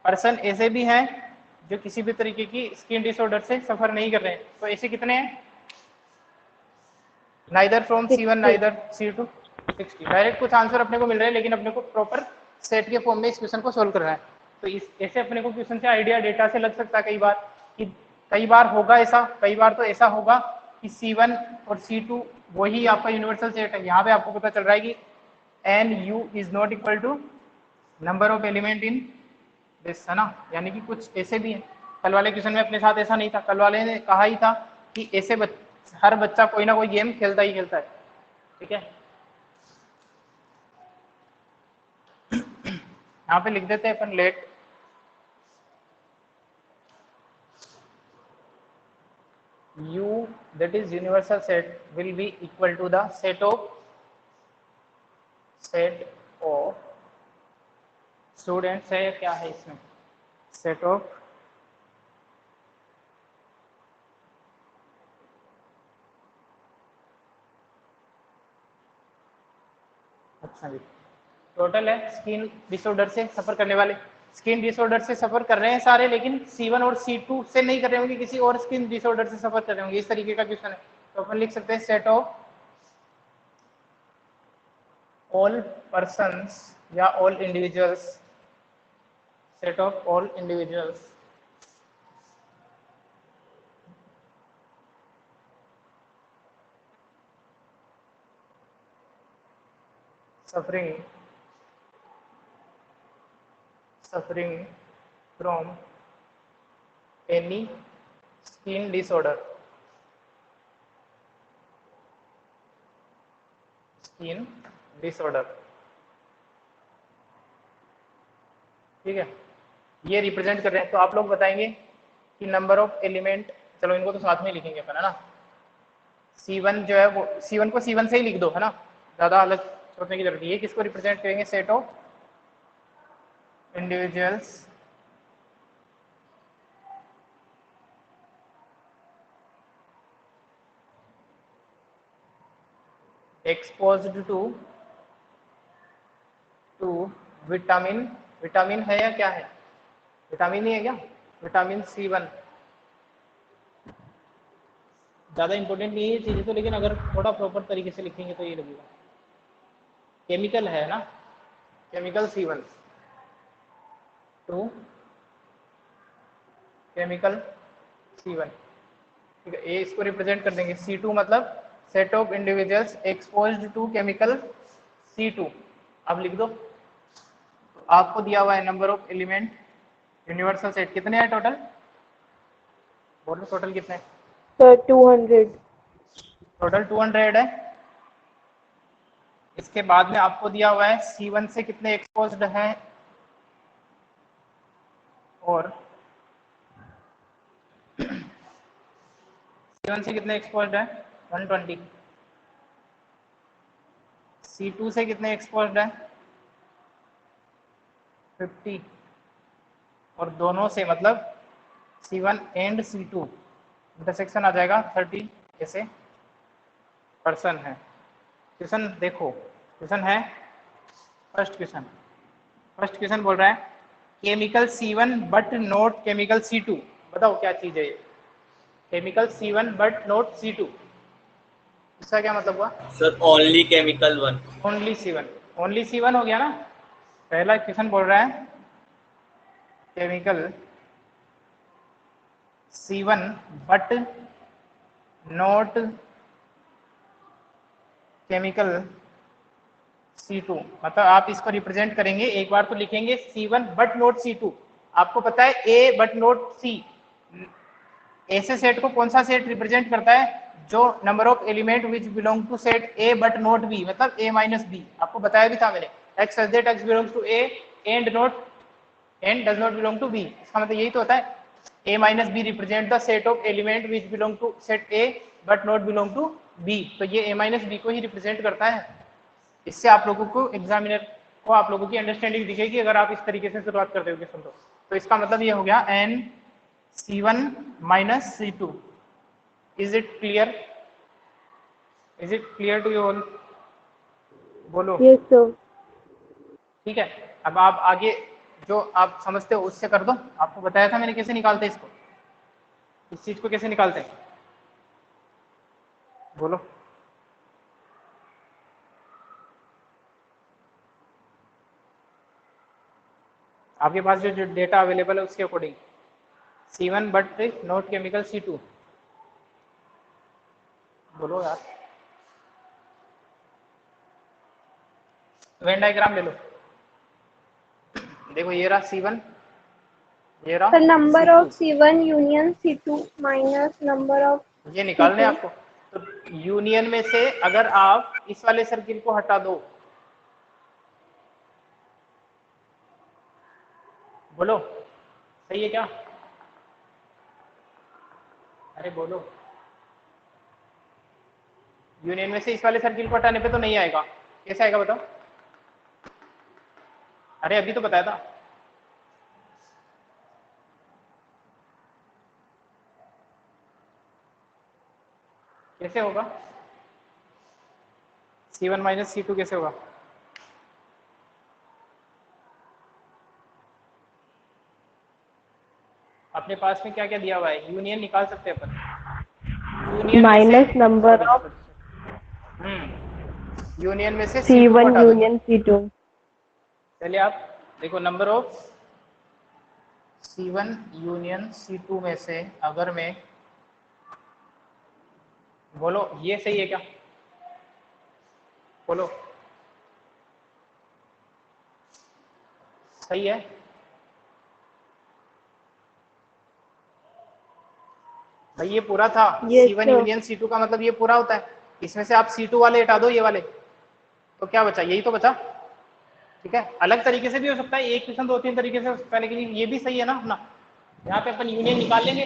पर्सन ऐसे भी हैं जो किसी भी तरीके की स्किन डिसऑर्डर से सफर नहीं कर रहे हैं। तो ऐसे कितने हैं, neither from C1 neither C2, 60। Direct कुछ आंसर अपने को मिल रहे हैं, लेकिन अपने को प्रॉपर सेट के फॉर्म में इस क्वेश्चन को सोल्व करना है। तो इस ऐसे अपने को क्वेश्चन से आइडिया डेटा से लग सकता है कई बार कि कई बार होगा ऐसा, कई बार तो ऐसा होगा कि C1 और C2 वही आपका यूनिवर्सल सेट है। यहाँ पे आपको पता चल रहा है कि NU is not equal to number of element in this, है ना। यानी कि कुछ ऐसे भी हैं। कल वाले क्वेश्चन में अपने साथ ऐसा नहीं था, कल वाले ने कहा ही था कि ऐसे हर बच्चा कोई ना कोई गेम खेलता ही खेलता है, ठीक है। यहाँ पे लिख देते हैं अपन late U that is universal set will be equal to the set of students है, क्या है इसमें, सेट ऑफ अच्छा जी टोटल है स्किन डिसऑर्डर से सफर करने वाले, स्किन डिसऑर्डर से सफर कर रहे हैं सारे, लेकिन C1 और C2 से नहीं कर रहे होंगे, किसी और स्किन डिसऑर्डर से सफर कर रहे होंगे। इस तरीके का क्वेश्चन है। तो अपन लिख सकते हैं सेट ऑफ ऑल पर्सन्स या all individuals, set of all individuals suffering from any skin disorder, ठीक है। ये रिप्रेजेंट कर रहे हैं। तो आप लोग बताएंगे कि नंबर ऑफ एलिमेंट, चलो इनको तो साथ में लिखेंगे अपन, है ना। C1 जो है वो C1 को C1 से ही लिख दो, है ना, ज़्यादा अलग सोचने की जरूरत नहीं है। किसको रिप्रेजेंट करेंगे, set of individuals exposed to vitamin, vitamin है या क्या है, विटामिन ही है क्या, विटामिन C1। ज़्यादा इंपॉर्टेंट नहीं है ये चीज़ें तो, लेकिन अगर थोड़ा प्रॉपर तरीके से लिखेंगे तो ये लगेगा। केमिकल है ना, chemical C1 to chemical C1, ठीक है। ये इसको रिप्रेजेंट कर देंगे। C2 मतलब set of individuals exposed to chemical C2। अब लिख दो। तो आपको दिया हुआ है number of element universal set कितने हैं टोटल, बोलो टोटल कितने हैं। So 200. टोटल 200 है। इसके बाद में आपको दिया हुआ है C1 से कितने एक्सपोज्ड हैं और C1 से कितने एक्सपोज्ड है 120, C2 से कितने एक्सपोज्ड है 50 और दोनों से मतलब C1 एंड C2 इंटरसेक्शन आ जाएगा 30 ऐसे पर्सन है। क्वेश्चन देखो, क्वेश्चन है फर्स्ट क्वेश्चन बोल रहा है chemical C1 but not chemical C2। बताओ क्या चीज है ये, chemical C1 but not C2, इसका क्या मतलब हुआ? Sir only chemical 1। Only C1 हो गया ना। पहला क्वेश्चन बोल रहा है chemical C1 but not chemical C2, मतलब आप इसको रिप्रेजेंट करेंगे, एक बार तो लिखेंगे C1 बट नॉट C2। आपको पता है A बट नॉट C, ऐसे सेट को कौन सा सेट रिप्रेजेंट करता है? जो number of element which belong to set A but not B, मतलब A माइनस B। आपको बताया भी था मैंने, x such that x belongs to A and does not belong to B। इसका मतलब यही तो होता है A minus B represent the set of element which belong to set A but not belong to B। तो ये A minus B को ही represent करता है। इससे आप लोगों को एग्जामिनर को आप लोगों की अंडरस्टैंडिंग दिखेगी अगर आप इस तरीके से शुरुआत करते हो क्वेश्चन तो इसका मतलब ये हो गया n C1 minus C2। Is it clear to you all? बोलो। Yes, sir. ठीक है, अब आप आगे जो आप समझते हो उससे कर दो। आपको बताया था मैंने कैसे निकालते हैं इसको, इस चीज को कैसे निकालते हैं, बोलो। आपके पास जो डेटा अवेलेबल है उसके according C1 but not chemical C2, बोलो यार। वेन डायग्राम ले लो, देखो ये रहा C1, ये रहा The number C2, of C1 union C2 minus number of ये निकालने C2. आपको। तो यूनियन में से अगर आप इस वाले सर्किल को हटा दो, बोलो सही है क्या? अरे बोलो, यूनियन में से इस वाले सर्किल को हटाने पे तो नहीं आएगा, कैसे आएगा बताओ? अरे अभी तो बताया था। कैसे होगा C1 माइनस C2 कैसे होगा? अपने पास में क्या क्या दिया हुआ है, यूनियन निकाल सकते हैं अपन। Union Minus number of union में से C2 को C1 हटा दो। union C2. चलिए आप देखो, number of C1 union C2 में से अगर मैं, बोलो ये सही है क्या, बोलो सही है? भाई ये पूरा था। Yes, C1 sir. Union C2 का मतलब ये पूरा होता है। इसमें से आप C2 वाले हटा दो, ये वाले, तो क्या बचा? यही तो बचा। ठीक है, अलग तरीके से भी हो सकता है, एक क्वेश्चन दो तीन तरीके से हो सकता है, लेकिन ये भी सही है ना अपना। यहाँ पे अपन यूनियन निकाल लेंगे।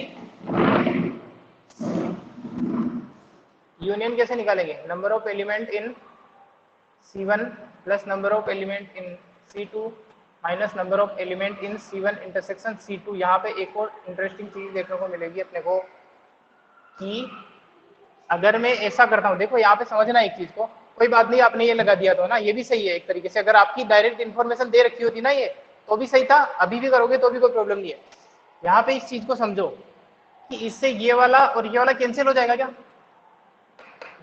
यूनियन कैसे निकालेंगे? Number of element in C1 plus number of element in C2 minus number of element in C1 intersection C2। यहाँ पे एक और इंटरेस्टिंग चीज देखने को मिलेगी अपने को कि अगर मैं ऐसा करता हूँ, देखो यहाँ पे समझना एक चीज को, कोई बात नहीं आपने ये लगा दिया तो ना, ये भी सही है एक तरीके से। अगर आपकी डायरेक्ट इन्फॉर्मेशन दे रखी होती ना ये, तो भी सही था, अभी भी करोगे तो भी कोई प्रॉब्लम नहीं है। यहाँ पे इस चीज को समझो कि इससे ये वाला और ये वाला कैंसिल हो जाएगा क्या,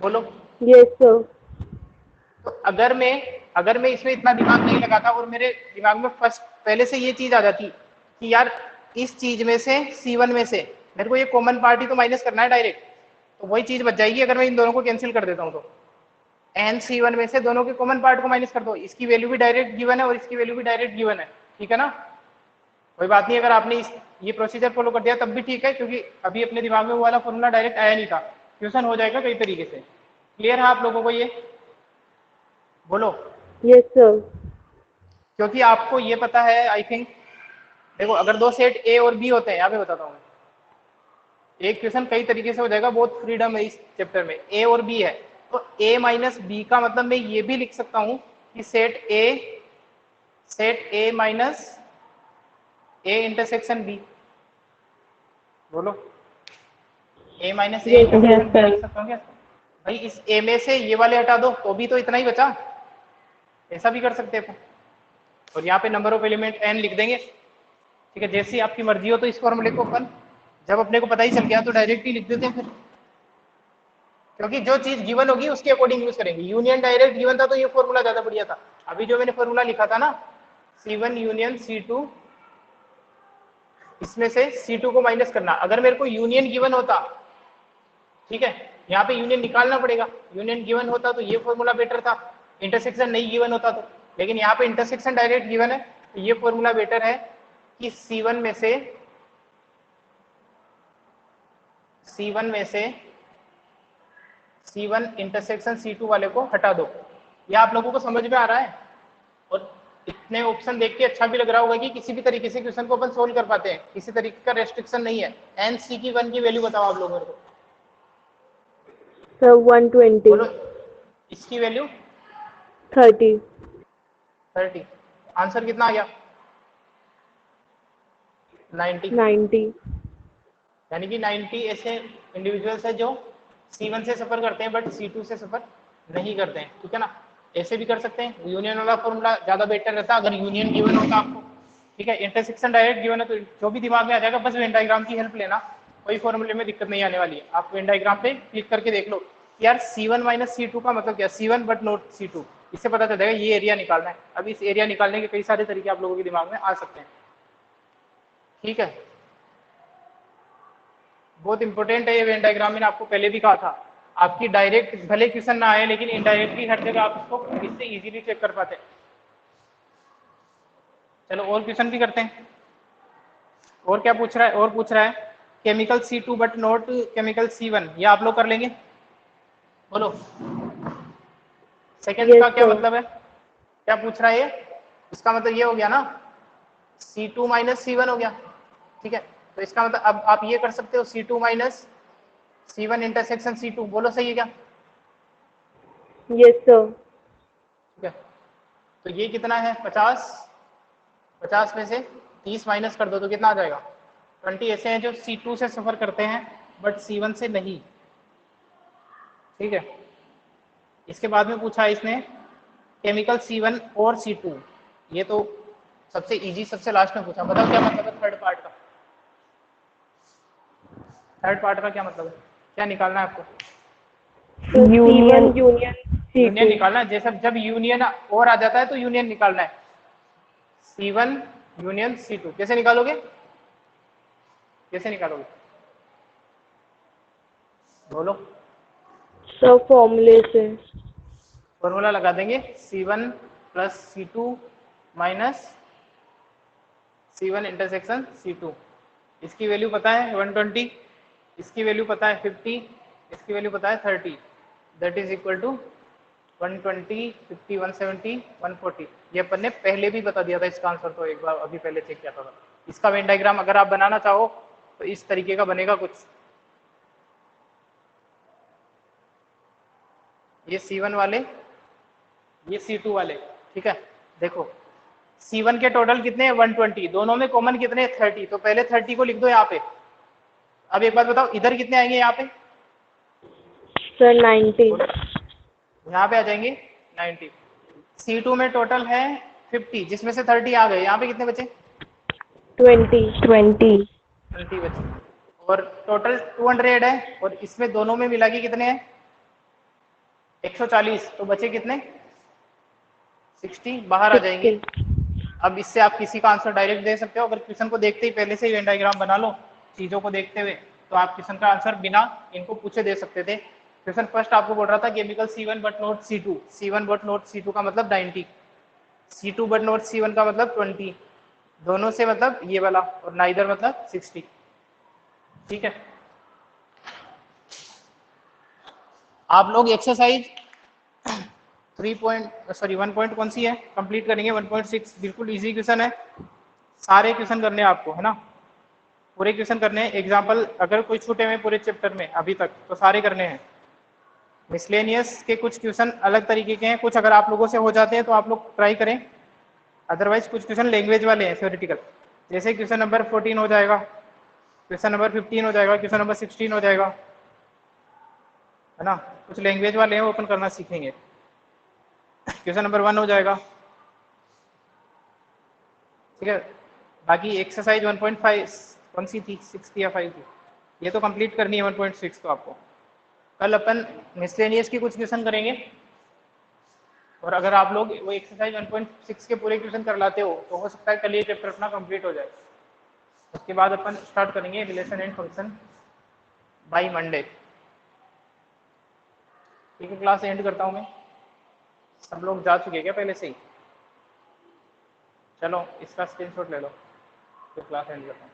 बोलो। Yes, sir. तो अगर मैं इसमें इतना दिमाग नहीं लगाता और मेरे दिमाग में पहले से ये चीज आ जाती कि यार इस चीज में से C1 में से मेरे को ये कॉमन पार्टी तो माइनस करना है डायरेक्ट, तो वही चीज बच जाएगी अगर मैं इन दोनों को कैंसिल कर देता हूँ तो। एन C1 में से दोनों के कॉमन पार्ट को माइनस कर दो, इसकी वैल्यू भी डायरेक्ट गिवन है और इसकी वैल्यू भी डायरेक्ट गिवन है, ठीक है ना? कोई बात नहीं, अगर आपने ये प्रोसीजर फॉलो कर दिया तब भी ठीक है, क्योंकि अभी अपने दिमाग में वो वाला फॉर्मूला डायरेक्ट आया नहीं था। क्वेश्चन हो जाएगा कई तरीके से। क्लियर है आप लोगों को ये? बोलो। Yes, sir. क्योंकि आपको ये पता है आई थिंक, देखो अगर दो सेट ए और बी होते हैं, यहाँ पे बताता हूँ, एक क्वेश्चन कई तरीके से हो जाएगा, बहुत फ्रीडम है इस चैप्टर में। ए और बी है तो ए माइनस बी का मतलब मैं ये भी लिख सकता हूँ कि set A minus A intersection B. बोलो, A minus A Yes, intersection B sir. लिख सकता हूँ क्या? भाई इस ए में से ये वाले हटा दो तो भी तो इतना ही बचा, ऐसा भी कर सकते हैं। और यहाँ पे नंबर ऑफ एलिमेंट एन लिख देंगे, ठीक है, जैसी आपकी मर्जी हो। तो इस फॉर्मूले को अपन जब अपने को पता ही चल गया तो डायरेक्ट ही लिख देते हैं फिर, क्योंकि जो चीज गिवन होगी उसके अकॉर्डिंग यूज करेंगे। यूनियन डायरेक्ट गिवन था तो ये फॉर्मूला ज्यादा बढ़िया था। अभी जो मैंने फॉर्मूला लिखा था ना, C1 यूनियन C2, इसमें से C2 को माइनस करना। अगर मेरे को यूनियन गिवन होता, ठीक है, यहाँ पे यूनियन निकालना पड़ेगा, यूनियन गिवन होता तो ये फॉर्मूला बेटर था, इंटरसेक्शन नहीं गिवन होता तो। लेकिन यहाँ पे इंटरसेक्शन डायरेक्ट गिवन है तो ये फॉर्मूला बेटर है कि C1 में से C1 इंटरसेक्शन C2 वाले को हटा दो। ये आप लोगों को समझ में आ रहा है? और इतने ऑप्शन देख के अच्छा भी लग रहा होगा कि किसी भी तरीके से क्वेश्चन को अपन सोल्व कर पाते हैं, किसी तरीके का रेस्ट्रिक्शन नहीं है। एन सी की 1 की वैल्यू बताओ आप लोग मेरे को। Sir, 120. बोलो, इसकी वैल्यू 30. 30। आंसर कितना आ गया? 90। 90. यानी कि 90 ऐसे इंडिविजुअल्स है जो C1 से सफर करते हैं बट C2 से सफर नहीं करते हैं, ठीक है ना। ऐसे भी कर सकते हैं, यूनियन वाला फॉर्मूला ज्यादा बेटर रहता अगर यूनियन गिवन होता आपको, ठीक है। इंटरसेक्शन डायरेक्ट गिवन है तो जो भी दिमाग में आ जाएगा, बस वेन डायग्राम की हेल्प लेना, कोई फॉर्मूले में दिक्कत नहीं आने वाली है। आप वेन डायग्राम पे क्लिक करके देख लो यार C1 माइनस C2 का मतलब क्या, C1 बट नॉट C2, इससे पता चल जाएगा ये एरिया निकालना है। अब इस एरिया निकालने के कई सारे तरीके आप लोगों के दिमाग में आ सकते हैं, ठीक है। बहुत इंपॉर्टेंट है ये वेन डायग्राम, मैंने आपको पहले भी कहा था। आपकी डायरेक्ट भले क्वेश्चन ना आए लेकिन इनडायरेक्टली हर जगह आप इसको इससे इजीली चेक कर पाते हैं। चलो और क्वेश्चन भी करते हैं। और क्या पूछ रहा है? और पूछ रहा है chemical C2 but not chemical C1, ये आप लोग कर लेंगे। बोलो, सेकेंड का Yes, क्या sir. मतलब है? क्या पूछ रहा है ये? इसका मतलब ये हो गया ना, C2 माइनस C1 हो गया, ठीक है। तो इसका मतलब अब आप ये कर सकते हो C2 minus C1 intersection C2। बोलो सही है क्या? Yes, sir. ठीक है, तो ये कितना है? 50। 50 में से 30 माइनस कर दो तो कितना आ जाएगा? 20 ऐसे हैं जो C2 से सफर करते हैं बट C1 से नहीं, ठीक है। इसके बाद में पूछा है इसने केमिकल C1 और C2, ये तो सबसे इजी, सबसे लास्ट में पूछा। बताओ क्या मतलब है थर्ड पार्ट का? थर्ड पार्ट का क्या मतलब है? क्या निकालना है आपको? So C1 union union C2. निकालना है। जैसे जब यूनियन और आ जाता है तो यूनियन निकालना है। C1 यूनियन C2 कैसे निकालोगे? कैसे निकालोगे? बोलो। So formula से. फॉर्मूला लगा देंगे C1 plus C2 minus C1 intersection C2। इसकी वैल्यू पता है 120, इसकी वैल्यू पता है 50, इसकी वैल्यू पता है 30, दैट इज इक्वल टू 120, 50, 170, 140। ये अपन ने पहले भी बता दिया था इसका आंसर, तो एक बार अभी पहले चेक किया था। इसका वेन डायग्राम अगर आप बनाना चाहो तो इस तरीके का बनेगा कुछ। ये C1 वाले, ये C2 वाले, ठीक है। देखो C1 के टोटल कितने हैं? 120, दोनों में कॉमन कितने हैं? 30। तो पहले 30 को लिख दो यहाँ पे। अब एक बात बताओ, इधर कितने आएंगे? यहाँ पे Sir 90. यहाँ पे आ जाएंगे 90। C2 में टोटल है 50, जिसमें से 30 आ गए। यहाँ पे कितने बचे? 20. 20 बचे। और टोटल 200 है और इसमें दोनों में मिला के कितने हैं? 140। तो बचे कितने? 60 बाहर आ जाएंगे। अब इससे आप किसी का आंसर डायरेक्ट दे सकते हो। अगर क्वेश्चन को देखते ही पहले से ही वेन डायग्राम बना लो चीजों को देखते हुए, तो आप क्वेश्चन का आंसर बिना इनको पूछे दे सकते थे। क्वेश्चन फर्स्ट आपको बोल रहा था chemical C1 but not C2, C1 but not C2 का मतलब 90, C2 बट नॉट C1 का मतलब 20, दोनों से मतलब ये वाला, और नाइदर मतलब 60, ठीक है। आप लोग एक्सरसाइज 1 पॉइंट कौन सी है कंप्लीट करेंगे 1.6 बिल्कुल इजी क्वेश्चन है, सारे क्वेश्चन करने हैं आपको है ना, पूरे क्वेश्चन करने हैं। एग्जाम्पल अगर कोई छूटे हुए पूरे चैप्टर में अभी तक तो सारे करने हैं। मिसलेनियस के कुछ क्वेश्चन अलग तरीके के हैं, कुछ अगर आप लोगों से हो जाते हैं तो आप लोग ट्राई करें, अदरवाइज कुछ क्वेश्चन लैंग्वेज वाले हैं थ्योरेटिकल, जैसे क्वेश्चन नंबर 14 हो जाएगा, क्वेश्चन नंबर 15 हो जाएगा, क्वेश्चन नंबर 16 हो जाएगा, है ना। कुछ लैंग्वेज वाले हैं वो ओपन करना सीखेंगे। क्वेश्चन नंबर 1 हो जाएगा, ठीक है। बाकी एक्सरसाइज 1.5 कौन सी थी, 6 थी या 5 थी, ये तो कंप्लीट करनी है 1.6 तो आपको। कल अपन मिसलेनियस की कुछ क्वेश्चन करेंगे, और अगर आप लोग वो एक्सरसाइज 1.6 के पूरे क्वेश्चन कर लाते हो तो हो सकता है कल ये चैप्टर अपना कंप्लीट हो जाए। उसके बाद अपन स्टार्ट करेंगे relation and function by Monday. ठीक है, क्लास एंड करता हूँ मैं। सब लोग जा चुके हैं क्या पहले से ही? चलो इसका स्क्रीनशॉट ले लो, फिर क्लास एंड करता हूँ।